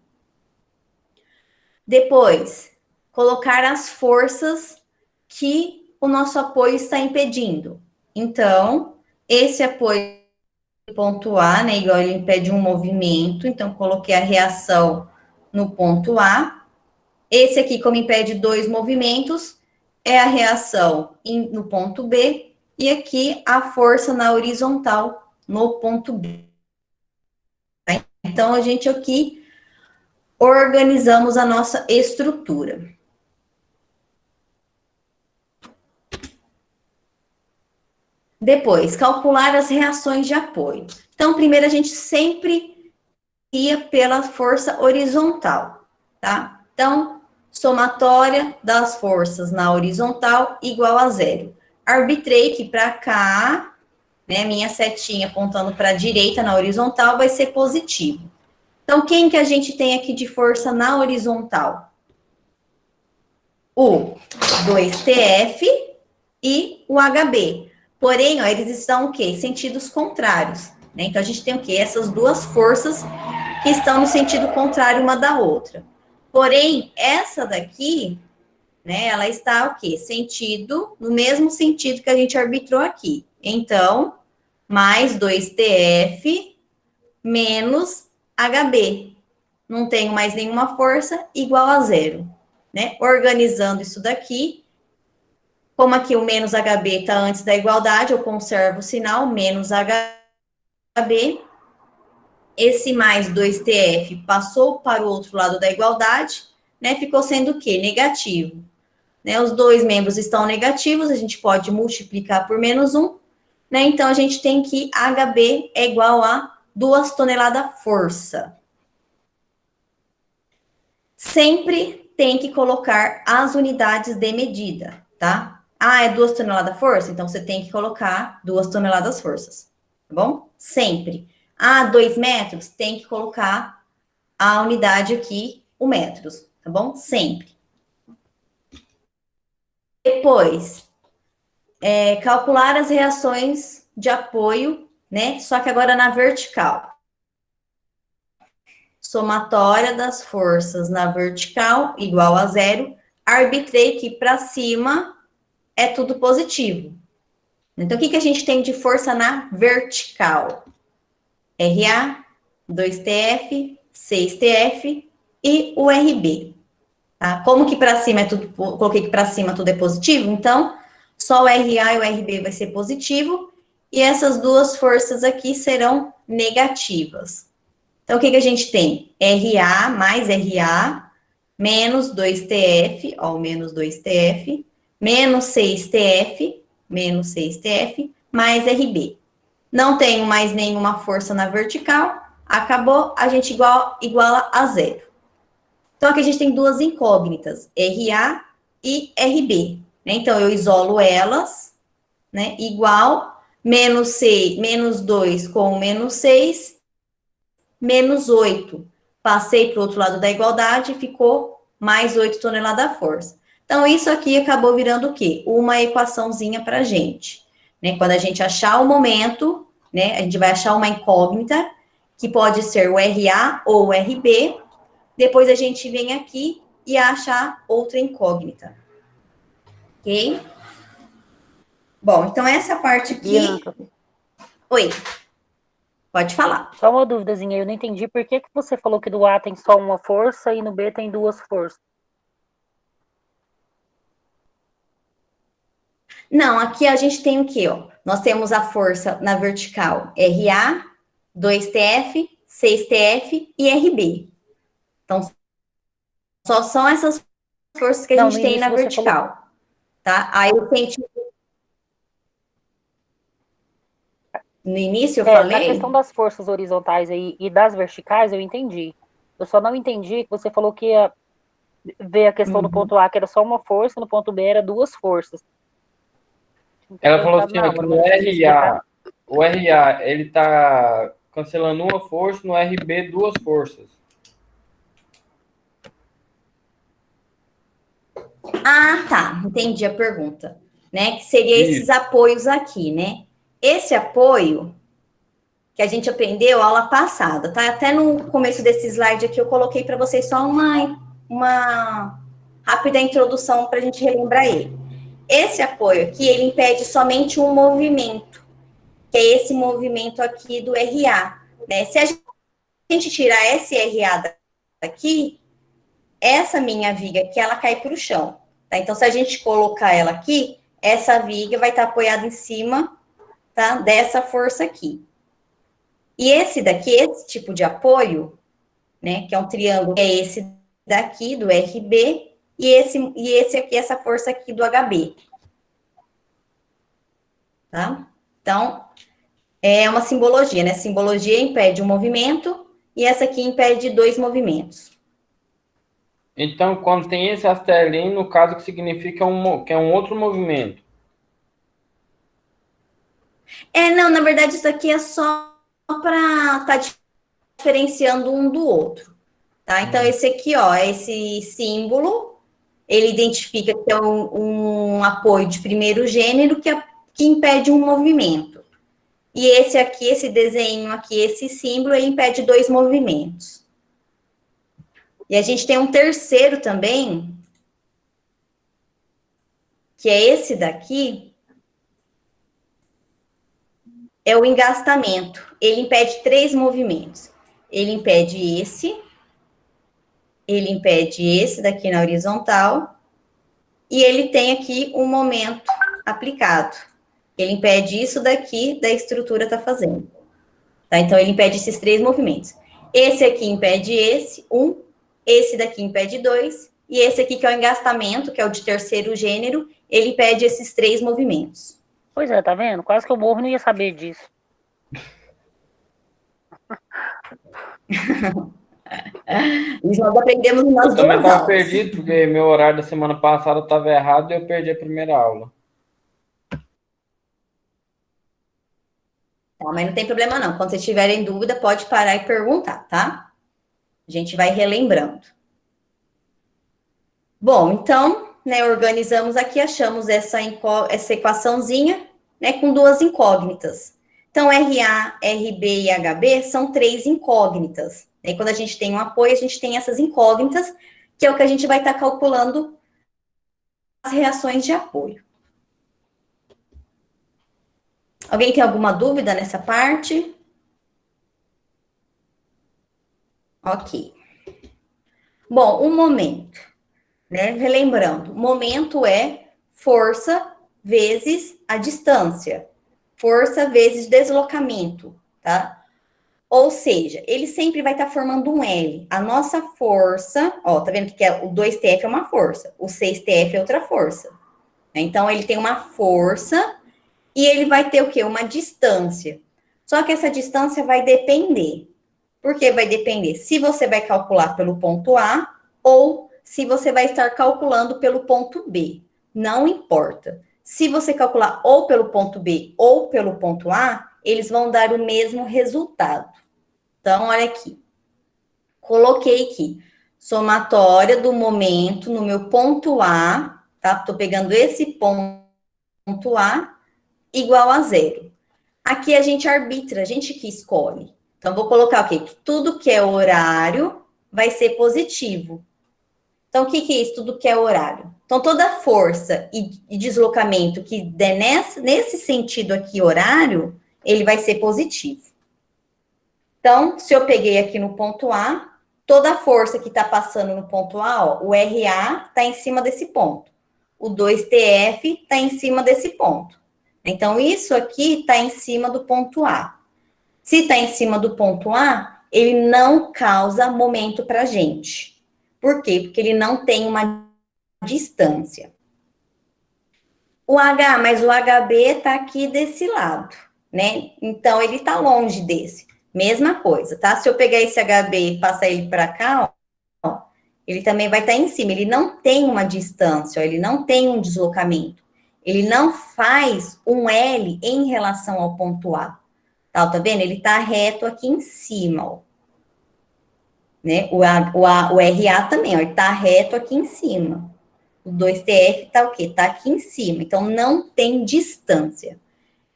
Depois, colocar as forças que o nosso apoio está impedindo. Então, esse apoio ponto A, né, igual ele impede um movimento, então coloquei a reação no ponto A. Esse aqui, como impede 2 movimentos, é a reação no ponto B, e aqui a força na horizontal no ponto B. Tá? Então, a gente aqui organizamos a nossa estrutura. Depois, calcular as reações de apoio. Então, primeiro a gente sempre ia pela força horizontal, tá? Então, somatória das forças na horizontal igual a 0. Arbitrei que para cá, né, minha setinha apontando para a direita na horizontal vai ser positivo. Então, quem que a gente tem aqui de força na horizontal? O 2TF e o HB. Porém, ó, eles estão o quê? Sentidos contrários, né? Então, a gente tem o quê? Essas 2 forças que estão no sentido contrário uma da outra. Porém, essa daqui, né, ela está o quê? No mesmo sentido que a gente arbitrou aqui. Então, mais 2TF menos HB. Não tenho mais nenhuma força, igual a 0, né? Organizando isso daqui, como aqui o menos HB está antes da igualdade, eu conservo o sinal, menos HB. Esse mais 2TF passou para o outro lado da igualdade, né? Ficou sendo o quê? Negativo. Né? Os 2 membros estão negativos, a gente pode multiplicar por menos 1, né? Então, a gente tem que HB é igual a 2 toneladas força. Sempre tem que colocar as unidades de medida, tá? Ah, é 2 toneladas força? Então, você tem que colocar 2 toneladas forças, tá bom? Sempre. Ah, 2 metros? Tem que colocar a unidade aqui, o metros, tá bom? Sempre. Depois, calcular as reações de apoio, né? Só que agora na vertical. Somatória das forças na vertical igual a 0. Arbitrei que para cima é tudo positivo. Então, o que a gente tem de força na vertical? RA, 2TF, 6TF e o RB. Tá? Como que para cima é tudo, coloquei que para cima tudo é positivo, então, só o RA e o RB vai ser positivo, e essas 2 forças aqui serão negativas. Então, o que a gente tem? RA mais RA, menos 2TF, ó, menos 2TF, menos 6TF, mais RB. Não tenho mais nenhuma força na vertical, acabou, a gente iguala a 0. Então, aqui a gente tem 2 incógnitas, RA e RB. Né? Então, eu isolo elas, né? Igual, menos 2 com menos 6, menos 8. Passei para o outro lado da igualdade, ficou mais 8 toneladas força. Então, isso aqui acabou virando o quê? Uma equaçãozinha para a gente. Né? Quando a gente achar o momento, né, a gente vai achar uma incógnita, que pode ser o RA ou o RB. Depois a gente vem aqui e achar outra incógnita. Ok? Bom, então essa parte aqui... Bianca, Oi, pode falar. só uma duvidazinha, eu não entendi por que você falou que do A tem só uma força e no B tem duas forças. Não, aqui a gente tem o quê, ó? Nós temos a força na vertical RA, 2TF, 6TF e RB. Então, só são essas forças que a Não, gente no tem na início você falou- vertical, tá? Aí o sentido... No início eu na falei... questão das forças horizontais aí e das verticais, eu entendi. Eu só não entendi que você falou que ia ver a questão do ponto A, que era só uma força, no ponto B era duas forças. Ela falou assim, Na ó, que hora, no mas você explicar. RA, o RA, ele tá cancelando uma força, no RB, duas forças. Ah, tá, entendi a pergunta, né? Que seria esses Isso. apoios aqui, né? Esse apoio que a gente aprendeu aula passada, tá? Até no começo desse slide aqui eu coloquei para vocês só uma rápida introdução para a gente relembrar ele. Esse apoio aqui, ele impede somente um movimento, que é esse movimento aqui do RA, né? Se a gente tirar esse RA daqui, essa minha viga aqui, ela cai para o chão, tá? Então, se a gente colocar ela aqui, essa viga vai estar apoiada em cima, tá? Dessa força aqui. E esse daqui, esse tipo de apoio, né, que é um triângulo, é esse daqui, do RB, e esse aqui, essa força aqui do HB. Tá? Então, é uma simbologia, né? Simbologia impede um movimento, e essa aqui impede dois movimentos. Então, quando tem esse astelinho, no caso, que significa que é um outro movimento. Não, na verdade, isso aqui é só para estar diferenciando um do outro, tá? Então, esse aqui, ó, esse símbolo, ele identifica que é um apoio de primeiro gênero que impede um movimento. E esse aqui, esse desenho aqui, esse símbolo, ele impede dois movimentos. E a gente tem um terceiro também, que é esse daqui, é o engastamento. Ele impede três movimentos. Ele impede esse daqui na horizontal, e ele tem aqui um momento aplicado. Ele impede isso daqui da estrutura tá fazendo. Tá? Então, ele impede esses três movimentos. Esse aqui impede esse daqui impede dois, e esse aqui, que é o engastamento, que é o de terceiro gênero, ele impede esses três movimentos. Pois é, tá vendo? Quase que eu morro e não ia saber disso. Isso nós aprendemos nas Eu também duas estava aulas. perdido, porque meu horário da semana passada estava errado e eu perdi a primeira aula. Tá, mas não tem problema não. Quando vocês tiverem dúvida, pode parar e perguntar, tá? A gente vai relembrando. Bom, então, né, organizamos aqui, achamos essa equaçãozinha, né, com duas incógnitas. Então, RA, RB e HB são três incógnitas. E quando a gente tem um apoio, a gente tem essas incógnitas, que é o que a gente vai estar calculando as reações de apoio. Alguém tem alguma dúvida nessa parte? Ok. Bom, o momento, né? Relembrando, momento é força vezes a distância. Força vezes deslocamento, tá? Ou seja, ele sempre vai estar formando um L. A nossa força, ó, tá vendo que o 2TF é uma força, o 6TF é outra força. Então, ele tem uma força e ele vai ter o quê? Uma distância. Só que essa distância vai depender. Por que vai depender? Se você vai calcular pelo ponto A ou se você vai estar calculando pelo ponto B. Não importa. Se você calcular ou pelo ponto B ou pelo ponto A, eles vão dar o mesmo resultado. Então, olha aqui. Coloquei aqui. Somatória do momento no meu ponto A, tá? Tô pegando esse ponto A igual a zero. Aqui a gente arbitra, a gente que escolhe. Então, vou colocar o quê? Que tudo que é horário vai ser positivo. Então, o que é isso? Tudo que é horário. Então, toda força e deslocamento que der nesse sentido aqui, horário, ele vai ser positivo. Então, se eu peguei aqui no ponto A, toda a força que está passando no ponto A, ó, o RA está em cima desse ponto. O 2TF está em cima desse ponto. Então, isso aqui está em cima do ponto A. Se está em cima do ponto A, ele não causa momento para a gente. Por quê? Porque ele não tem uma distância. Mas o HB está aqui desse lado, né? Então, ele está longe desse. Mesma coisa, tá? Se eu pegar esse HB e passar ele para cá, ó, ele também vai estar em cima. Ele não tem uma distância, ó, ele não tem um deslocamento. Ele não faz um L em relação ao ponto A. Tá vendo? Ele tá reto aqui em cima, ó. Né? O RA também, ó, ele tá reto aqui em cima. O 2TF tá o quê? Tá aqui em cima. Então, não tem distância.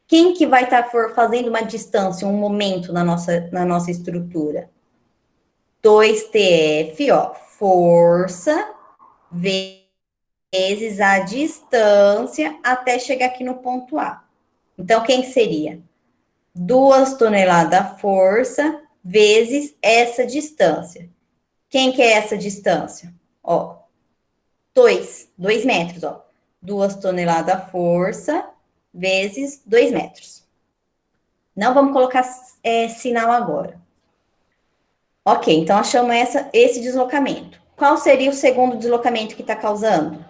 Quem que vai estar fazendo uma distância, um momento na nossa estrutura? 2TF, ó, força vezes a distância até chegar aqui no ponto A. Então, quem que seria? 2 toneladas força vezes essa distância. Quem que é essa distância? Ó, 2 metros, ó. 2 toneladas força vezes 2 metros. Não vamos colocar sinal agora. Ok, então achamos esse deslocamento. Qual seria o segundo deslocamento que está causando?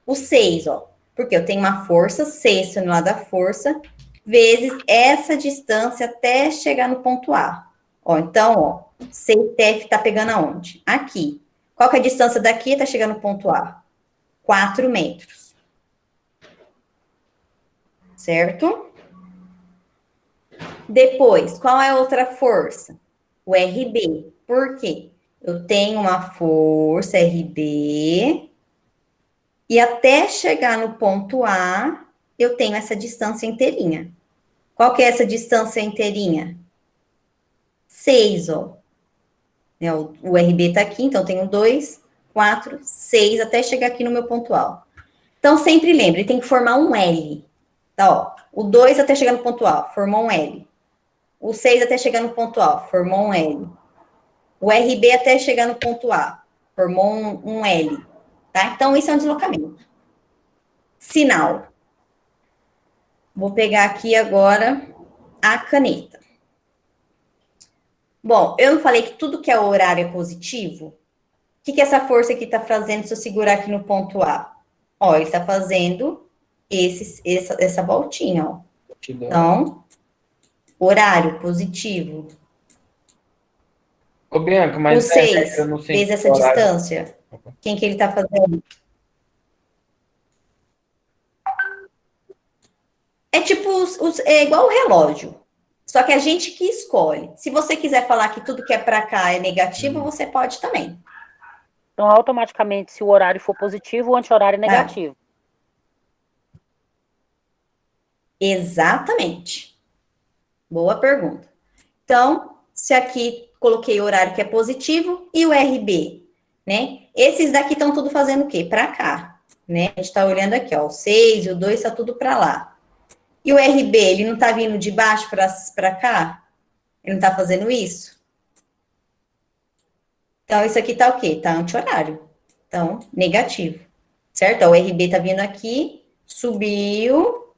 O 6, ó. Porque eu tenho uma força, 6 toneladas força, vezes essa distância até chegar no ponto A. Ó, então, ó, 6TF está pegando aonde? Aqui. Qual que é a distância daqui até chegar no ponto A? 4 metros. Certo? Depois, qual é a outra força? O RB. Por quê? Eu tenho uma força RB e até chegar no ponto A, eu tenho essa distância inteirinha. Qual que é essa distância inteirinha? 6, ó. O RB tá aqui, então eu tenho 2, 4, 6, até chegar aqui no meu ponto A. Então, sempre lembre, tem que formar um L. Tá, ó. O 2 até chegar no ponto A, formou um L. O 6 até chegar no ponto A, formou um L. O RB até chegar no ponto A, formou um L. Tá? Então, isso é um deslocamento. Sinal. Vou pegar aqui agora a caneta. Bom, eu não falei que tudo que é horário é positivo? O que essa força aqui está fazendo se eu segurar aqui no ponto A? Ó, ele está fazendo essa voltinha, ó. Então, horário positivo. Ô, Bianca, mas o 6 fez essa distância. Quem que ele está fazendo? É tipo, é igual o relógio. Só que a gente que escolhe. Se você quiser falar que tudo que é para cá é negativo, você pode também. Então, automaticamente, se o horário for positivo, o anti-horário é negativo. Exatamente. Boa pergunta. Então, se aqui coloquei o horário que é positivo e o RB, né? Esses daqui estão tudo fazendo o quê? Para cá, né? A gente está olhando aqui, ó, o 6 e o 2 está tudo para lá. E o RB, ele não está vindo de baixo para cá? Ele não está fazendo isso? Então, isso aqui está o quê? Está anti-horário. Então, negativo. Certo? Ó, o RB está vindo aqui, subiu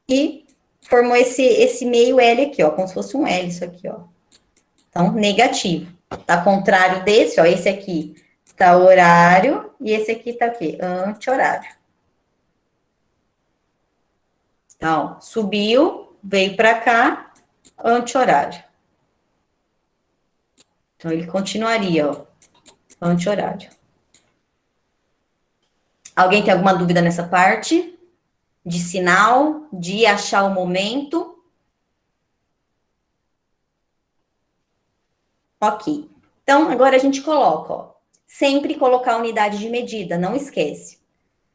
e formou esse meio L aqui, ó, como se fosse um L isso aqui, ó. Então, negativo. Tá contrário desse, ó, esse aqui tá horário e esse aqui tá o quê? Anti-horário. Então, subiu, veio para cá, anti-horário. Então, ele continuaria, ó, anti-horário. Alguém tem alguma dúvida nessa parte? De sinal, de achar o momento? Ok. Então, agora a gente coloca, ó, sempre colocar a unidade de medida, não esquece.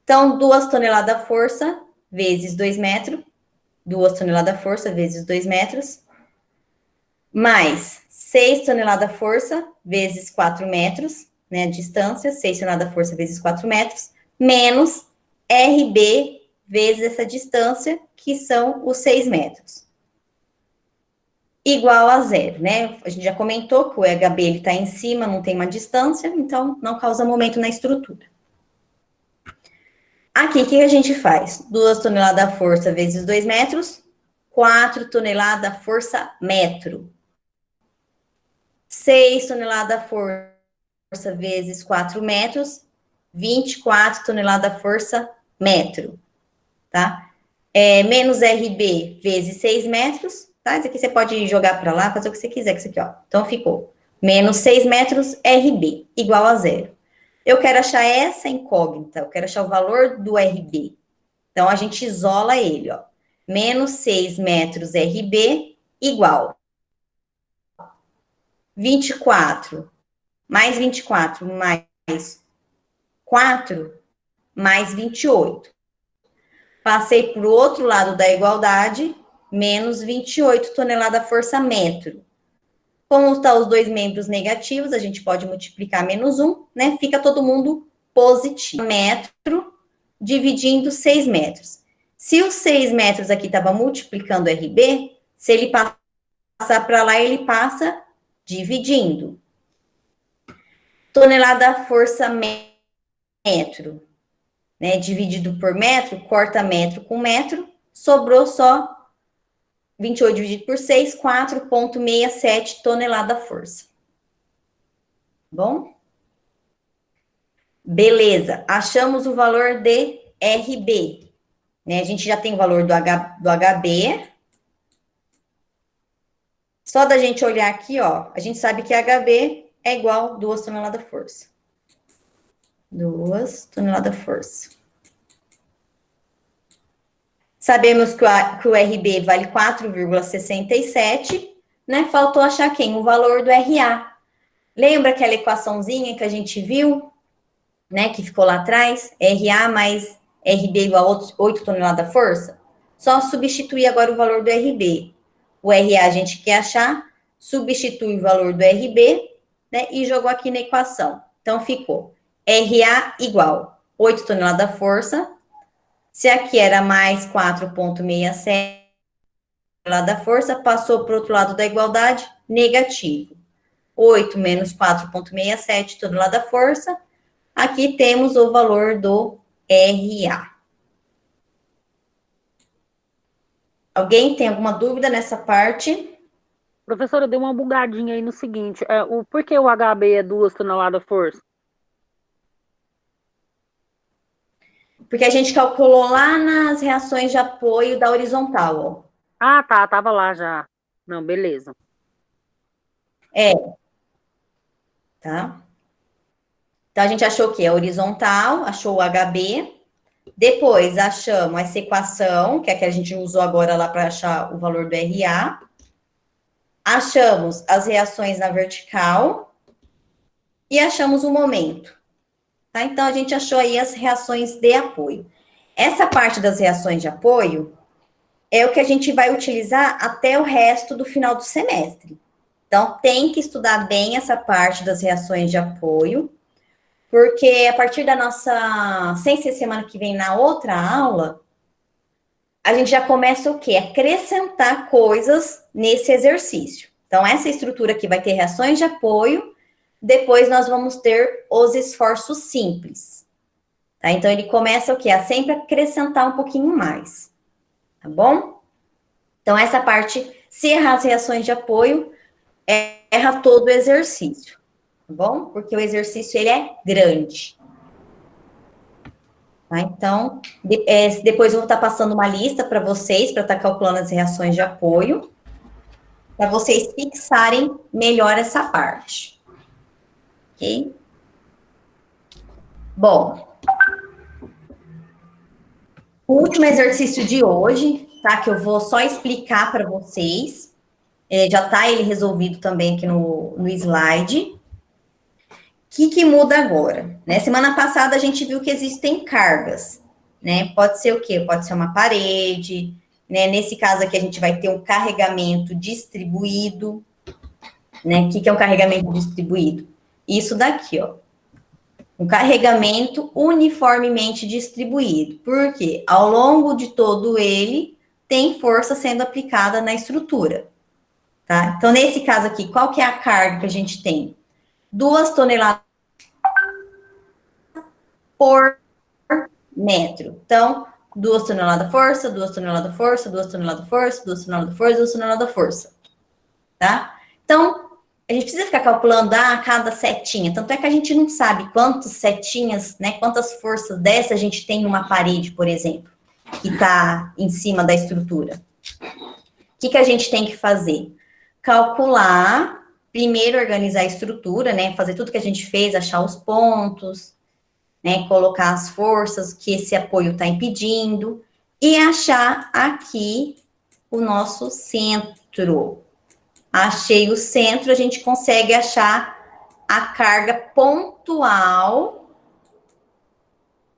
Então, 2 toneladas força vezes 2 metros. 2 toneladas força vezes 2 metros. Mais 6 toneladas força vezes 4 metros. né, a distância, 6 toneladas da força vezes 4 metros, menos RB vezes essa distância, que são os 6 metros. Igual a zero, né? A gente já comentou que o HB ele está em cima, não tem uma distância, então não causa momento na estrutura. Aqui, o que a gente faz? 2 toneladas da força vezes 2 metros, 4 toneladas da força metro. 6 toneladas da força vezes 4 metros, 24 toneladas da força metro, tá? Menos RB vezes 6 metros, tá? Isso aqui você pode jogar para lá, fazer o que você quiser com isso aqui, ó. Então, ficou menos 6 metros RB, igual a zero. Eu quero achar essa incógnita, eu quero achar o valor do RB. Então, a gente isola ele, ó. Menos 6 metros RB, igual 24, mais 24, mais 4, mais 28. Passei para o outro lado da igualdade, menos 28 toneladas força metro. Como estão os dois membros negativos, a gente pode multiplicar menos 1, né? Fica todo mundo positivo. Metro dividindo 6 metros. Se os 6 metros aqui estava multiplicando RB, se ele passar para lá, ele passa dividindo. Tonelada força metro, né? Dividido por metro, corta metro com metro, sobrou só 28 dividido por 6, 4,67 tonelada força. Bom? Beleza, achamos o valor de RB. Né? A gente já tem o valor do HB. Só da gente olhar aqui, ó, a gente sabe que HB é igual a 2 toneladas força. 2 toneladas força. Sabemos que o RB vale 4,67, né? Faltou achar quem? O valor do RA. Lembra aquela equaçãozinha que a gente viu, né? Que ficou lá atrás? RA mais RB igual a 8 toneladas força? Só substituir agora o valor do RB. O RA a gente quer achar, substitui o valor do RB, né? E jogou aqui na equação. Então, ficou RA igual 8 toneladas força. Se aqui era mais 4,67 toneladas da força, passou para o outro lado da igualdade, negativo. 8 menos 4,67 toneladas da força. Aqui temos o valor do RA. Alguém tem alguma dúvida nessa parte? Professora, deu uma bugadinha aí no seguinte, por que o HB é 2 toneladas força? Porque a gente calculou lá nas reações de apoio da horizontal, ó. Ah, tá, tava lá já. Não, beleza. Tá? Então, a gente achou o quê? A horizontal, achou o HB. Depois, achamos essa equação, que é a que a gente usou agora lá para achar o valor do RA. Achamos as reações na vertical. E achamos o momento. Tá? Então, a gente achou aí as reações de apoio. Essa parte das reações de apoio é o que a gente vai utilizar até o resto do final do semestre. Então, tem que estudar bem essa parte das reações de apoio, porque a partir da nossa, sem ser semana que vem, na outra aula, a gente já começa o quê? Acrescentar coisas nesse exercício. Então, essa estrutura aqui vai ter reações de apoio, depois nós vamos ter os esforços simples. Tá? Então, ele começa o quê? A sempre acrescentar um pouquinho mais. Tá bom? Então, essa parte, se errar as reações de apoio, erra todo o exercício. Tá bom? Porque o exercício, ele é grande. Tá? Então, depois eu vou estar passando uma lista para vocês, para estar calculando as reações de apoio, para vocês fixarem melhor essa parte. Ok? Bom, o último exercício de hoje, tá? Que eu vou só explicar para vocês. Já está ele resolvido também aqui no slide. O que muda agora? Né? Semana passada a gente viu que existem cargas, né? Pode ser o quê? Pode ser uma parede, né? Nesse caso aqui a gente vai ter um carregamento distribuído, né? O que é um carregamento distribuído? Isso daqui, ó. Um carregamento uniformemente distribuído. Por quê? Ao longo de todo ele, tem força sendo aplicada na estrutura. Tá? Então, nesse caso aqui, qual que é a carga que a gente tem? 2 toneladas por metro. Então, 2 toneladas força, 2 toneladas força, 2 toneladas força, 2 toneladas força, 2 toneladas força. Tá? Então, a gente precisa ficar calculando cada setinha. Tanto é que a gente não sabe quantas setinhas, né, quantas forças dessa a gente tem numa parede, por exemplo, que está em cima da estrutura. O que a gente tem que fazer? Calcular, primeiro organizar a estrutura, né, fazer tudo que a gente fez, achar os pontos, né, colocar as forças que esse apoio está impedindo, e achar aqui o nosso centro. Achei o centro, a gente consegue achar a carga pontual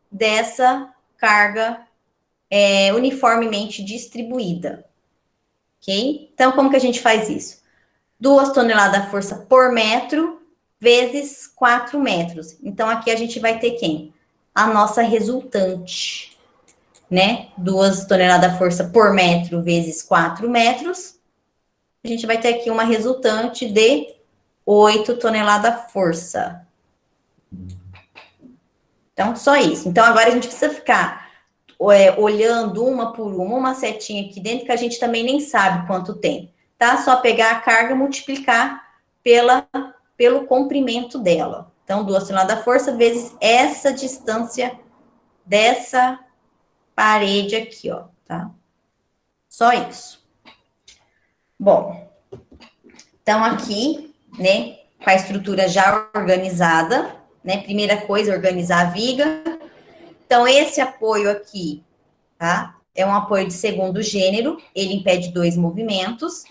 dessa carga uniformemente distribuída. Ok? Então, como que a gente faz isso? 2 toneladas força por metro vezes 4 metros. Então, aqui a gente vai ter quem? A nossa resultante, né? 2 toneladas força por metro vezes 4 metros. A gente vai ter aqui uma resultante de 8 toneladas força. Então, só isso. Então, agora a gente precisa ficar olhando uma por uma setinha aqui dentro, que a gente também nem sabe quanto tem, tá? Só pegar a carga e multiplicar pelo comprimento dela. Então, 2 toneladas força vezes essa distância dessa parede aqui, ó, tá? Só isso. Bom, então aqui, né, com a estrutura já organizada, né, primeira coisa, organizar a viga. Então, esse apoio aqui, tá, é um apoio de segundo gênero, ele impede 2 movimentos,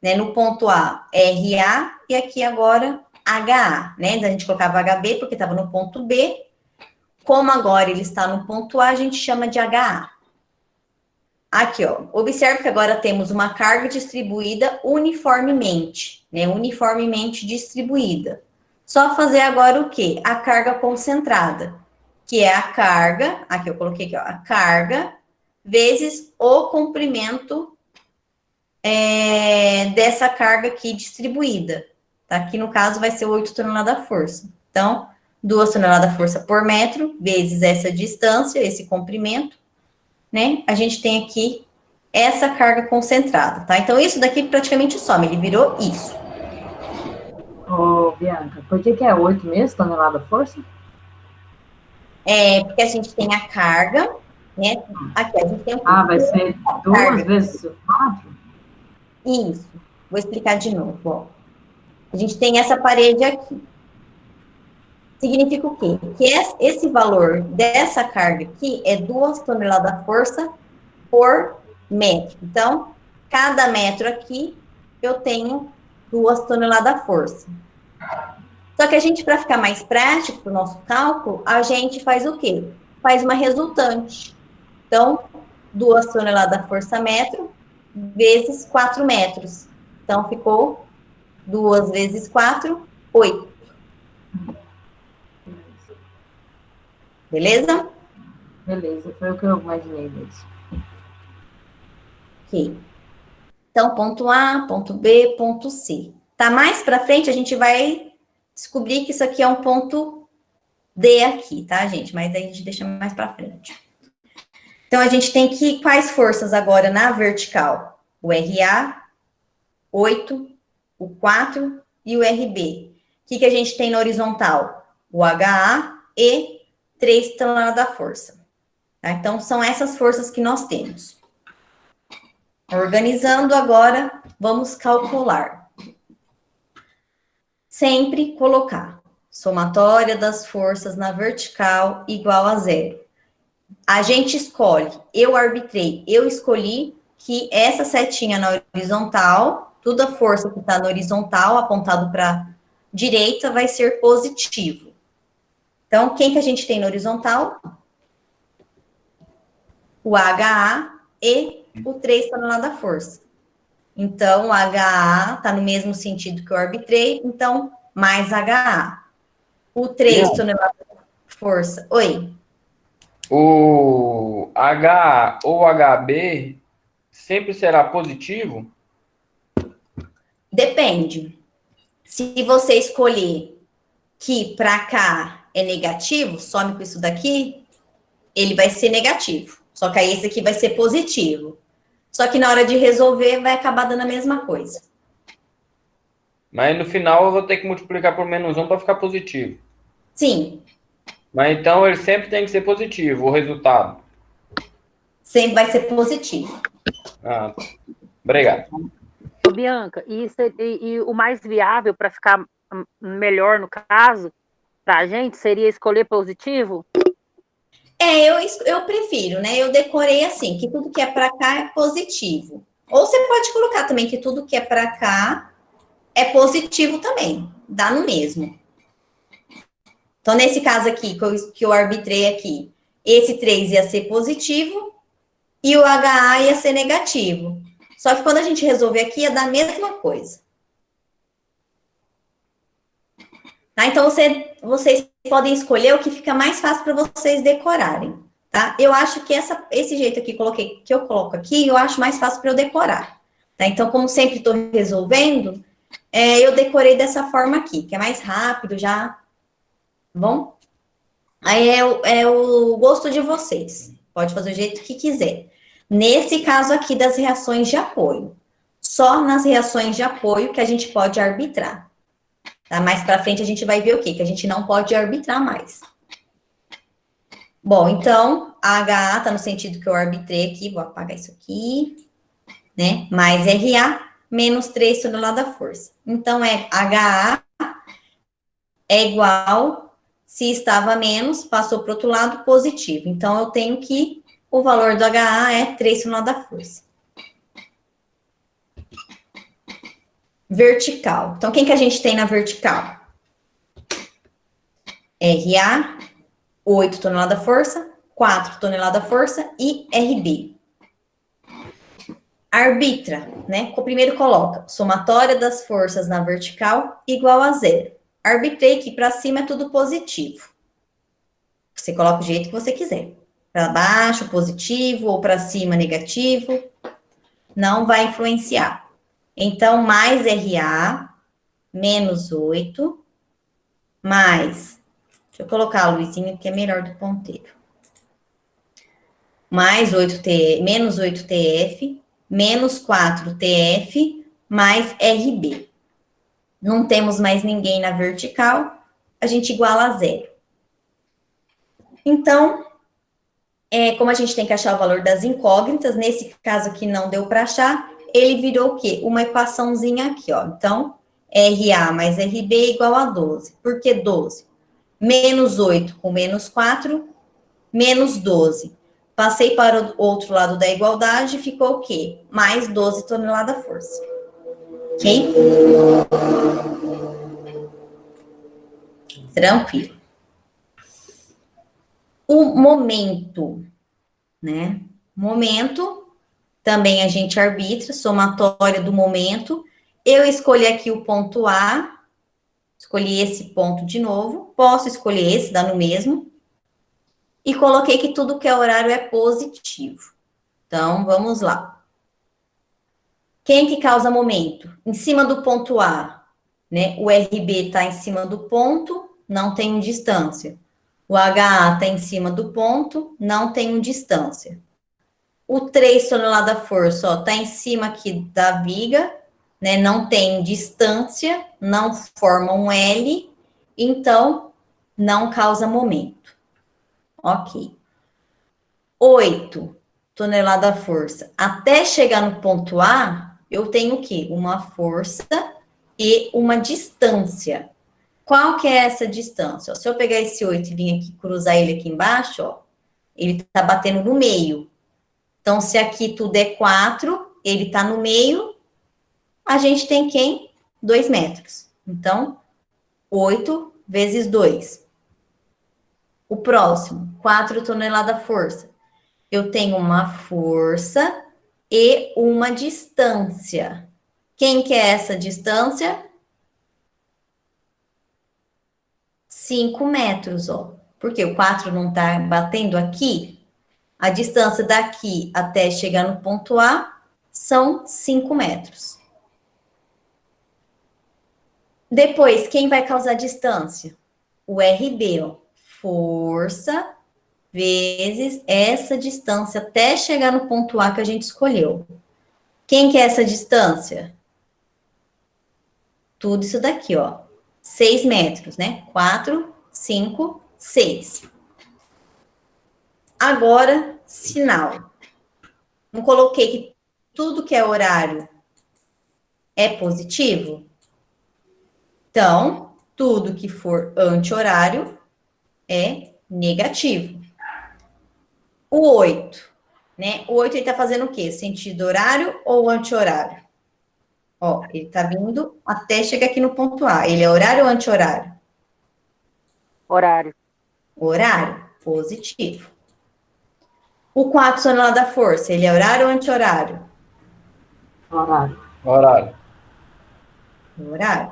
né, no ponto A, RA, e aqui agora, HA, né, a gente colocava HB porque estava no ponto B, como agora ele está no ponto A, a gente chama de HA. Aqui, ó, observe que agora temos uma carga distribuída uniformemente, né, uniformemente distribuída. Só fazer agora o quê? A carga concentrada, que é a carga, aqui eu coloquei aqui, ó, a carga vezes o comprimento dessa carga aqui distribuída, tá? Aqui no caso vai ser 8 toneladas força. Então, 2 toneladas força por metro vezes essa distância, esse comprimento, né? A gente tem aqui essa carga concentrada, tá? Então, isso daqui praticamente some, ele virou isso. Ô, Bianca, por que é 8 mesmo, tonelada força? Porque a gente tem a carga, né? Aqui, a gente tem vai ser 2 vezes 4? Isso. Vou explicar de novo, ó. A gente tem essa parede aqui. Significa o quê? Que esse valor dessa carga aqui é 2 toneladas força por metro. Então, cada metro aqui, eu tenho 2 toneladas força. Só que a gente, para ficar mais prático para o nosso cálculo, a gente faz o quê? Faz uma resultante. Então, 2 toneladas força metro vezes 4 metros. Então, ficou 2 vezes 4, 8. Beleza? Beleza, foi o que eu imaginei mesmo. Ok. Então, ponto A, ponto B, ponto C. Tá mais para frente, a gente vai descobrir que isso aqui é um ponto D aqui, tá, gente? Mas aí a gente deixa mais para frente. Então, a gente tem que, quais forças agora na vertical? O RA, 8, o 4 e o RB. O que a gente tem na horizontal? O HA e 3 toneladas da força. Tá? Então, são essas forças que nós temos. Organizando agora, vamos calcular. Sempre colocar somatória das forças na vertical igual a 0. A gente escolhe, eu arbitrei, eu escolhi que essa setinha na horizontal, toda a força que está na horizontal, apontado para direita, vai ser positivo. Então, quem que a gente tem na horizontal? O HA e o 3 toneladas força. Então, o HA está no mesmo sentido que eu arbitrei, então, mais HA. O 3 toneladas de força. Oi. O H ou HB sempre será positivo? Depende. Se você escolher que para cá é negativo, some com isso daqui, ele vai ser negativo. Só que aí esse aqui vai ser positivo. Só que na hora de resolver, vai acabar dando a mesma coisa. Mas no final eu vou ter que multiplicar por -1 para ficar positivo. Sim, Mas então ele sempre tem que ser positivo, o resultado. sempre vai ser positivo. Ah, obrigado. Ô, Bianca, e o mais viável para ficar melhor no caso, para a gente, seria escolher positivo? Eu prefiro, né? Eu decorei assim, que tudo que é para cá é positivo. Ou você pode colocar também que tudo que é para cá é positivo também. Dá no mesmo. Então, nesse caso aqui, que eu arbitrei aqui, esse 3 ia ser positivo e o HA ia ser negativo. Só que quando a gente resolver aqui, ia dar a mesma coisa. Tá? Então, vocês podem escolher o que fica mais fácil para vocês decorarem. Tá? Eu acho que esse jeito aqui que eu coloco aqui, eu acho mais fácil para eu decorar. Tá? Então, como sempre estou resolvendo, eu decorei dessa forma aqui, que é mais rápido já. Tá bom? Aí é o gosto de vocês. Pode fazer do jeito que quiser. Nesse caso aqui das reações de apoio. Só nas reações de apoio que a gente pode arbitrar. Tá? Mais para frente a gente vai ver o quê? Que a gente não pode arbitrar mais. Bom, então, a HA está no sentido que eu arbitrei aqui, vou apagar isso aqui, né? Mais RA menos 3 toneladas força. Então, HA é igual, se estava menos, passou para o outro lado, positivo. Então, eu tenho que o valor do HA é 3 toneladas força. Vertical. Então, quem que a gente tem na vertical? RA, 8 toneladas força, 4 toneladas força e RB. Arbitra, né? Primeiro coloca somatória das forças na vertical igual a 0. Arbitrei que para cima é tudo positivo. Você coloca o jeito que você quiser. Para baixo, positivo, ou para cima, negativo. Não vai influenciar. Então, mais RA, menos 8, mais... Deixa eu colocar a luzinha, que é melhor do ponteiro. Mais 8T, menos 8TF, menos 4TF, mais RB. Não temos mais ninguém na vertical, a gente iguala a 0. Então, como a gente tem que achar o valor das incógnitas, nesse caso aqui não deu para achar, ele virou o quê? Uma equaçãozinha aqui, ó. Então, RA mais RB igual a 12. Por que 12? Menos 8 com menos 4, menos 12. Passei para o outro lado da igualdade, ficou o quê? Mais 12 toneladas força. Ok? Tranquilo. O momento, né? Momento, também a gente arbitra, somatória do momento. Eu escolhi aqui o ponto A, escolhi esse ponto de novo, posso escolher esse, dá no mesmo. E coloquei que tudo que é horário é positivo. Então, vamos lá. Quem que causa momento? Em cima do ponto A, né? O RB está em cima do ponto, não tem distância. O HA está em cima do ponto, não tem distância. O 3 toneladas força, está em cima aqui da viga, né? Não tem distância, não forma um L, então não causa momento. Ok. 8 toneladas força. Até chegar no ponto A, eu tenho o quê? Uma força e uma distância. Qual que é essa distância? Ó, se eu pegar esse 8 e vir aqui, cruzar ele aqui embaixo, ó, ele tá batendo no meio. Então, se aqui tudo é 4, ele tá no meio, a gente tem quem? 2 metros. Então, 8 vezes 2. O próximo, 4 toneladas força. Eu tenho uma força e uma distância. Quem que é essa distância? 5 metros, ó. Porque o 4 não está batendo aqui. A distância daqui até chegar no ponto A são 5 metros. Depois, quem vai causar distância? O RB, ó. Força vezes essa distância até chegar no ponto A que a gente escolheu. Quem que é essa distância? Tudo isso daqui, ó. 6 metros, né? 4, 5, 6. Agora, sinal. Não coloquei que tudo que é horário é positivo? Então, tudo que for anti-horário é negativo. O 8, né? O 8 ele tá fazendo o quê? Sentido horário ou anti-horário? Ó, ele tá vindo até chegar aqui no ponto A. Ele é horário ou anti-horário? Horário. Horário, positivo. O 4 tonelada da força, ele é horário ou anti-horário? Horário. Horário. Horário.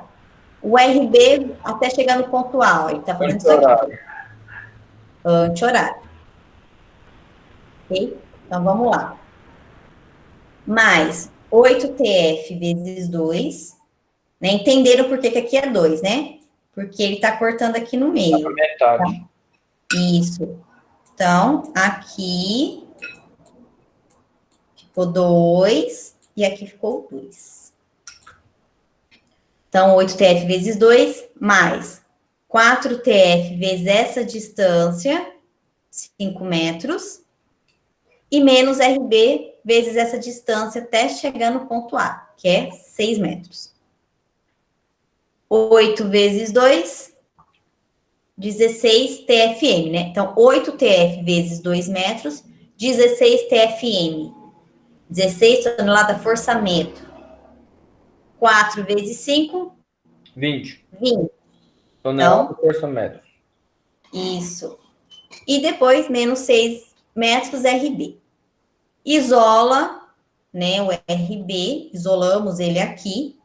O RB até chegar no ponto A, ó, ele tá fazendo isso aqui. Horário. Anti-horário. Ok? Então, vamos lá. Mais 8TF vezes 2. Né? Entenderam por que aqui é 2, né? Porque ele tá cortando aqui no meio. Metade. Isso. Então, aqui ficou 2 e aqui ficou 2. Então, 8TF vezes 2 mais 4TF vezes essa distância, 5 metros, e menos RB vezes essa distância até chegar no ponto A, que é 6 metros. 8 vezes 2, 16 TFM, né? Então, 8 TF vezes 2 metros, 16 TFM. 16 tonelada forçamento. 4 vezes 5, 20. 20. Tonelada Então, por força metros. isso. E depois, menos 6 metros RB. Isola, né, o RB, isolamos ele aqui.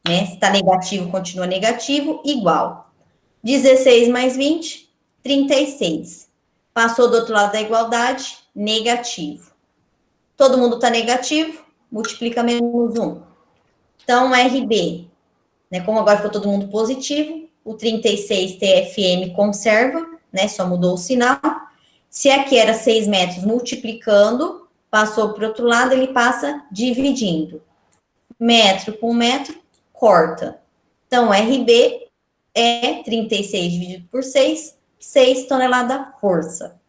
Né? Se está negativo, continua negativo, igual. 16 mais 20, 36. Passou do outro lado da igualdade, negativo. Todo mundo está negativo, multiplica menos 1. Então, RB, né, como agora ficou todo mundo positivo, o 36 TFM conserva, né, só mudou o sinal. Se aqui era 6 metros multiplicando, passou para o outro lado, ele passa dividindo. Metro com metro, corta. Então, RB é 36 dividido por 6, 6 tonelada força.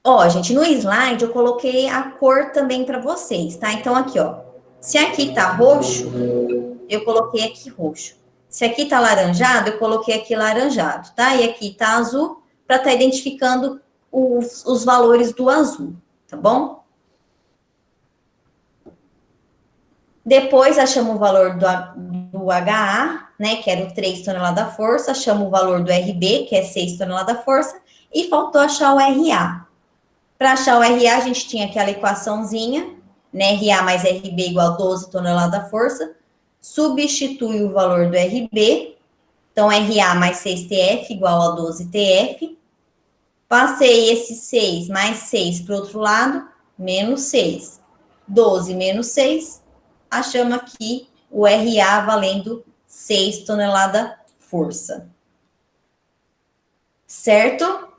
Ó, gente, no slide eu coloquei a cor também para vocês, tá? Então, aqui, ó. Se aqui tá roxo, eu coloquei aqui roxo. Se aqui tá laranjado, eu coloquei aqui laranjado, tá? E aqui tá azul, para estar identificando os valores do azul, tá bom? Depois, achamos o valor do HA, né, que era o 3 tonelada força, achamos o valor do RB, que é 6 tonelada força, e faltou achar o RA. Para achar o RA, a gente tinha aquela equaçãozinha, né, RA mais RB igual a 12 tonelada força, substitui o valor do RB, então RA mais 6TF igual a 12TF, passei esse 6 mais 6 para o outro lado, menos 6, 12 menos 6, achamos aqui o RA valendo 6 tonelada força. Certo?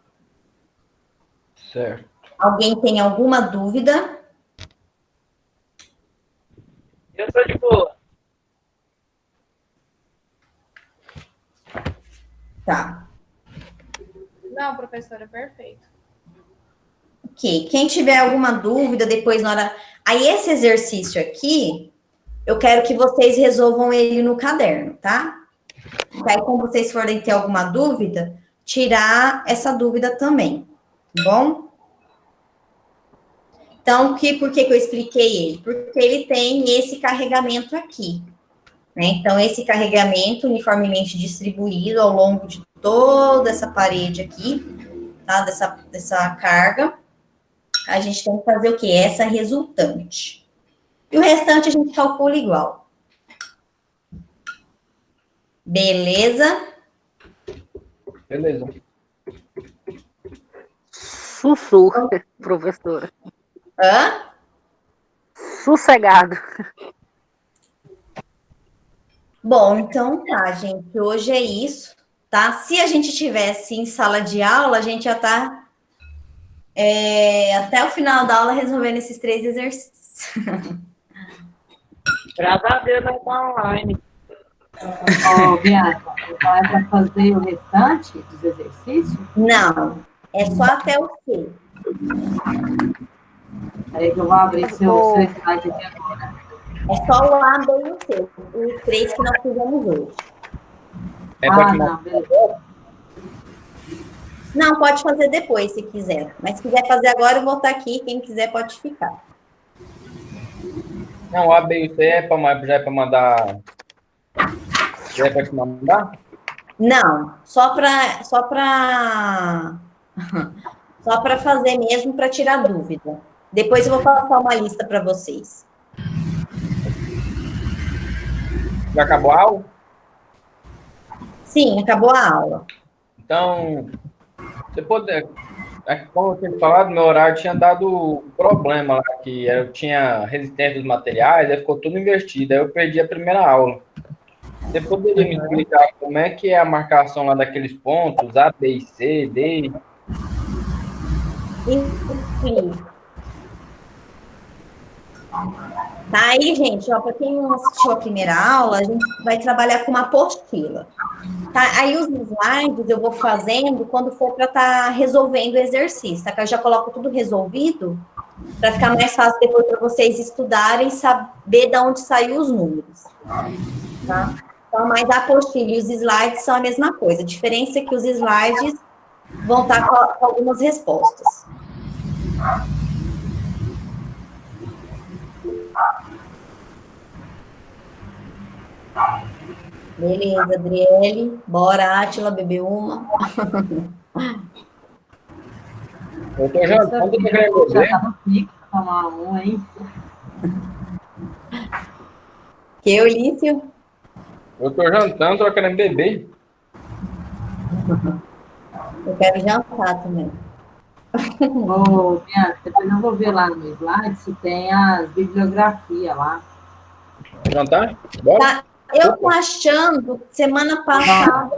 Certo. Alguém tem alguma dúvida? Eu tô de boa. Tá. Não, professora, perfeito. Ok. Quem tiver alguma dúvida depois na hora... Aí, esse exercício aqui, eu quero que vocês resolvam ele no caderno, tá? Aí, quando vocês forem ter alguma dúvida, tirar essa dúvida também, tá bom? Então, por que eu expliquei ele? Porque ele tem esse carregamento aqui, né? Então, esse carregamento uniformemente distribuído ao longo de toda essa parede aqui, tá? Dessa carga, a gente tem que fazer o quê? Essa resultante. E o restante a gente calcula igual. Beleza? Beleza. Sussu, professora. Hã? Sossegado. Bom, então tá, gente. Hoje é isso, tá? Se a gente tivesse em sala de aula, a gente já tá até o final da aula resolvendo esses 3 exercícios. Graças a Deus não tá online. Ó, Bianca, então é para fazer o restante dos exercícios? Não, é só até o C. Aí que eu vou abrir seu slide aqui agora. É só o A, B e o C. Os 3 que nós fizemos hoje. É pra Não, beleza. Não, pode fazer depois, se quiser. Mas se quiser fazer agora, eu vou estar aqui. Quem quiser pode ficar. Não, o A, B e o C já é pra mandar. Já é pra te mandar? Não, só para fazer mesmo, para tirar dúvida. Depois eu vou passar uma lista para vocês. Já acabou a aula? Sim, acabou a aula. Então, você poder. Como eu tinha falado, meu horário tinha dado problema lá, que eu tinha resistência dos materiais, aí ficou tudo invertido, aí eu perdi a primeira aula. Você poderia me explicar como é que é a marcação lá daqueles pontos, A, B e C, D? Enfim. Tá aí, gente, ó, para quem não assistiu a primeira aula, a gente vai trabalhar com uma apostila. Tá? Aí os slides eu vou fazendo quando for para estar resolvendo o exercício, tá? Que eu já coloco tudo resolvido, para ficar mais fácil depois para vocês estudarem e saber de onde saiu os números. Tá? Então, mas a apostila e os slides são a mesma coisa. A diferença é que os slides vão estar com algumas respostas. Beleza, Adriele. Bora, Átila, beber uma. Eu tô jantando, eu tô querendo Já beber. tá no pico pra tomar um, hein? Que, Ulício? Eu tô jantando, tô querendo beber. Eu quero jantar também. Ô, Bianca, depois eu vou ver lá no slide se tem as bibliografias lá. Jantar? Bora? Tá, eu tô achando, semana passada,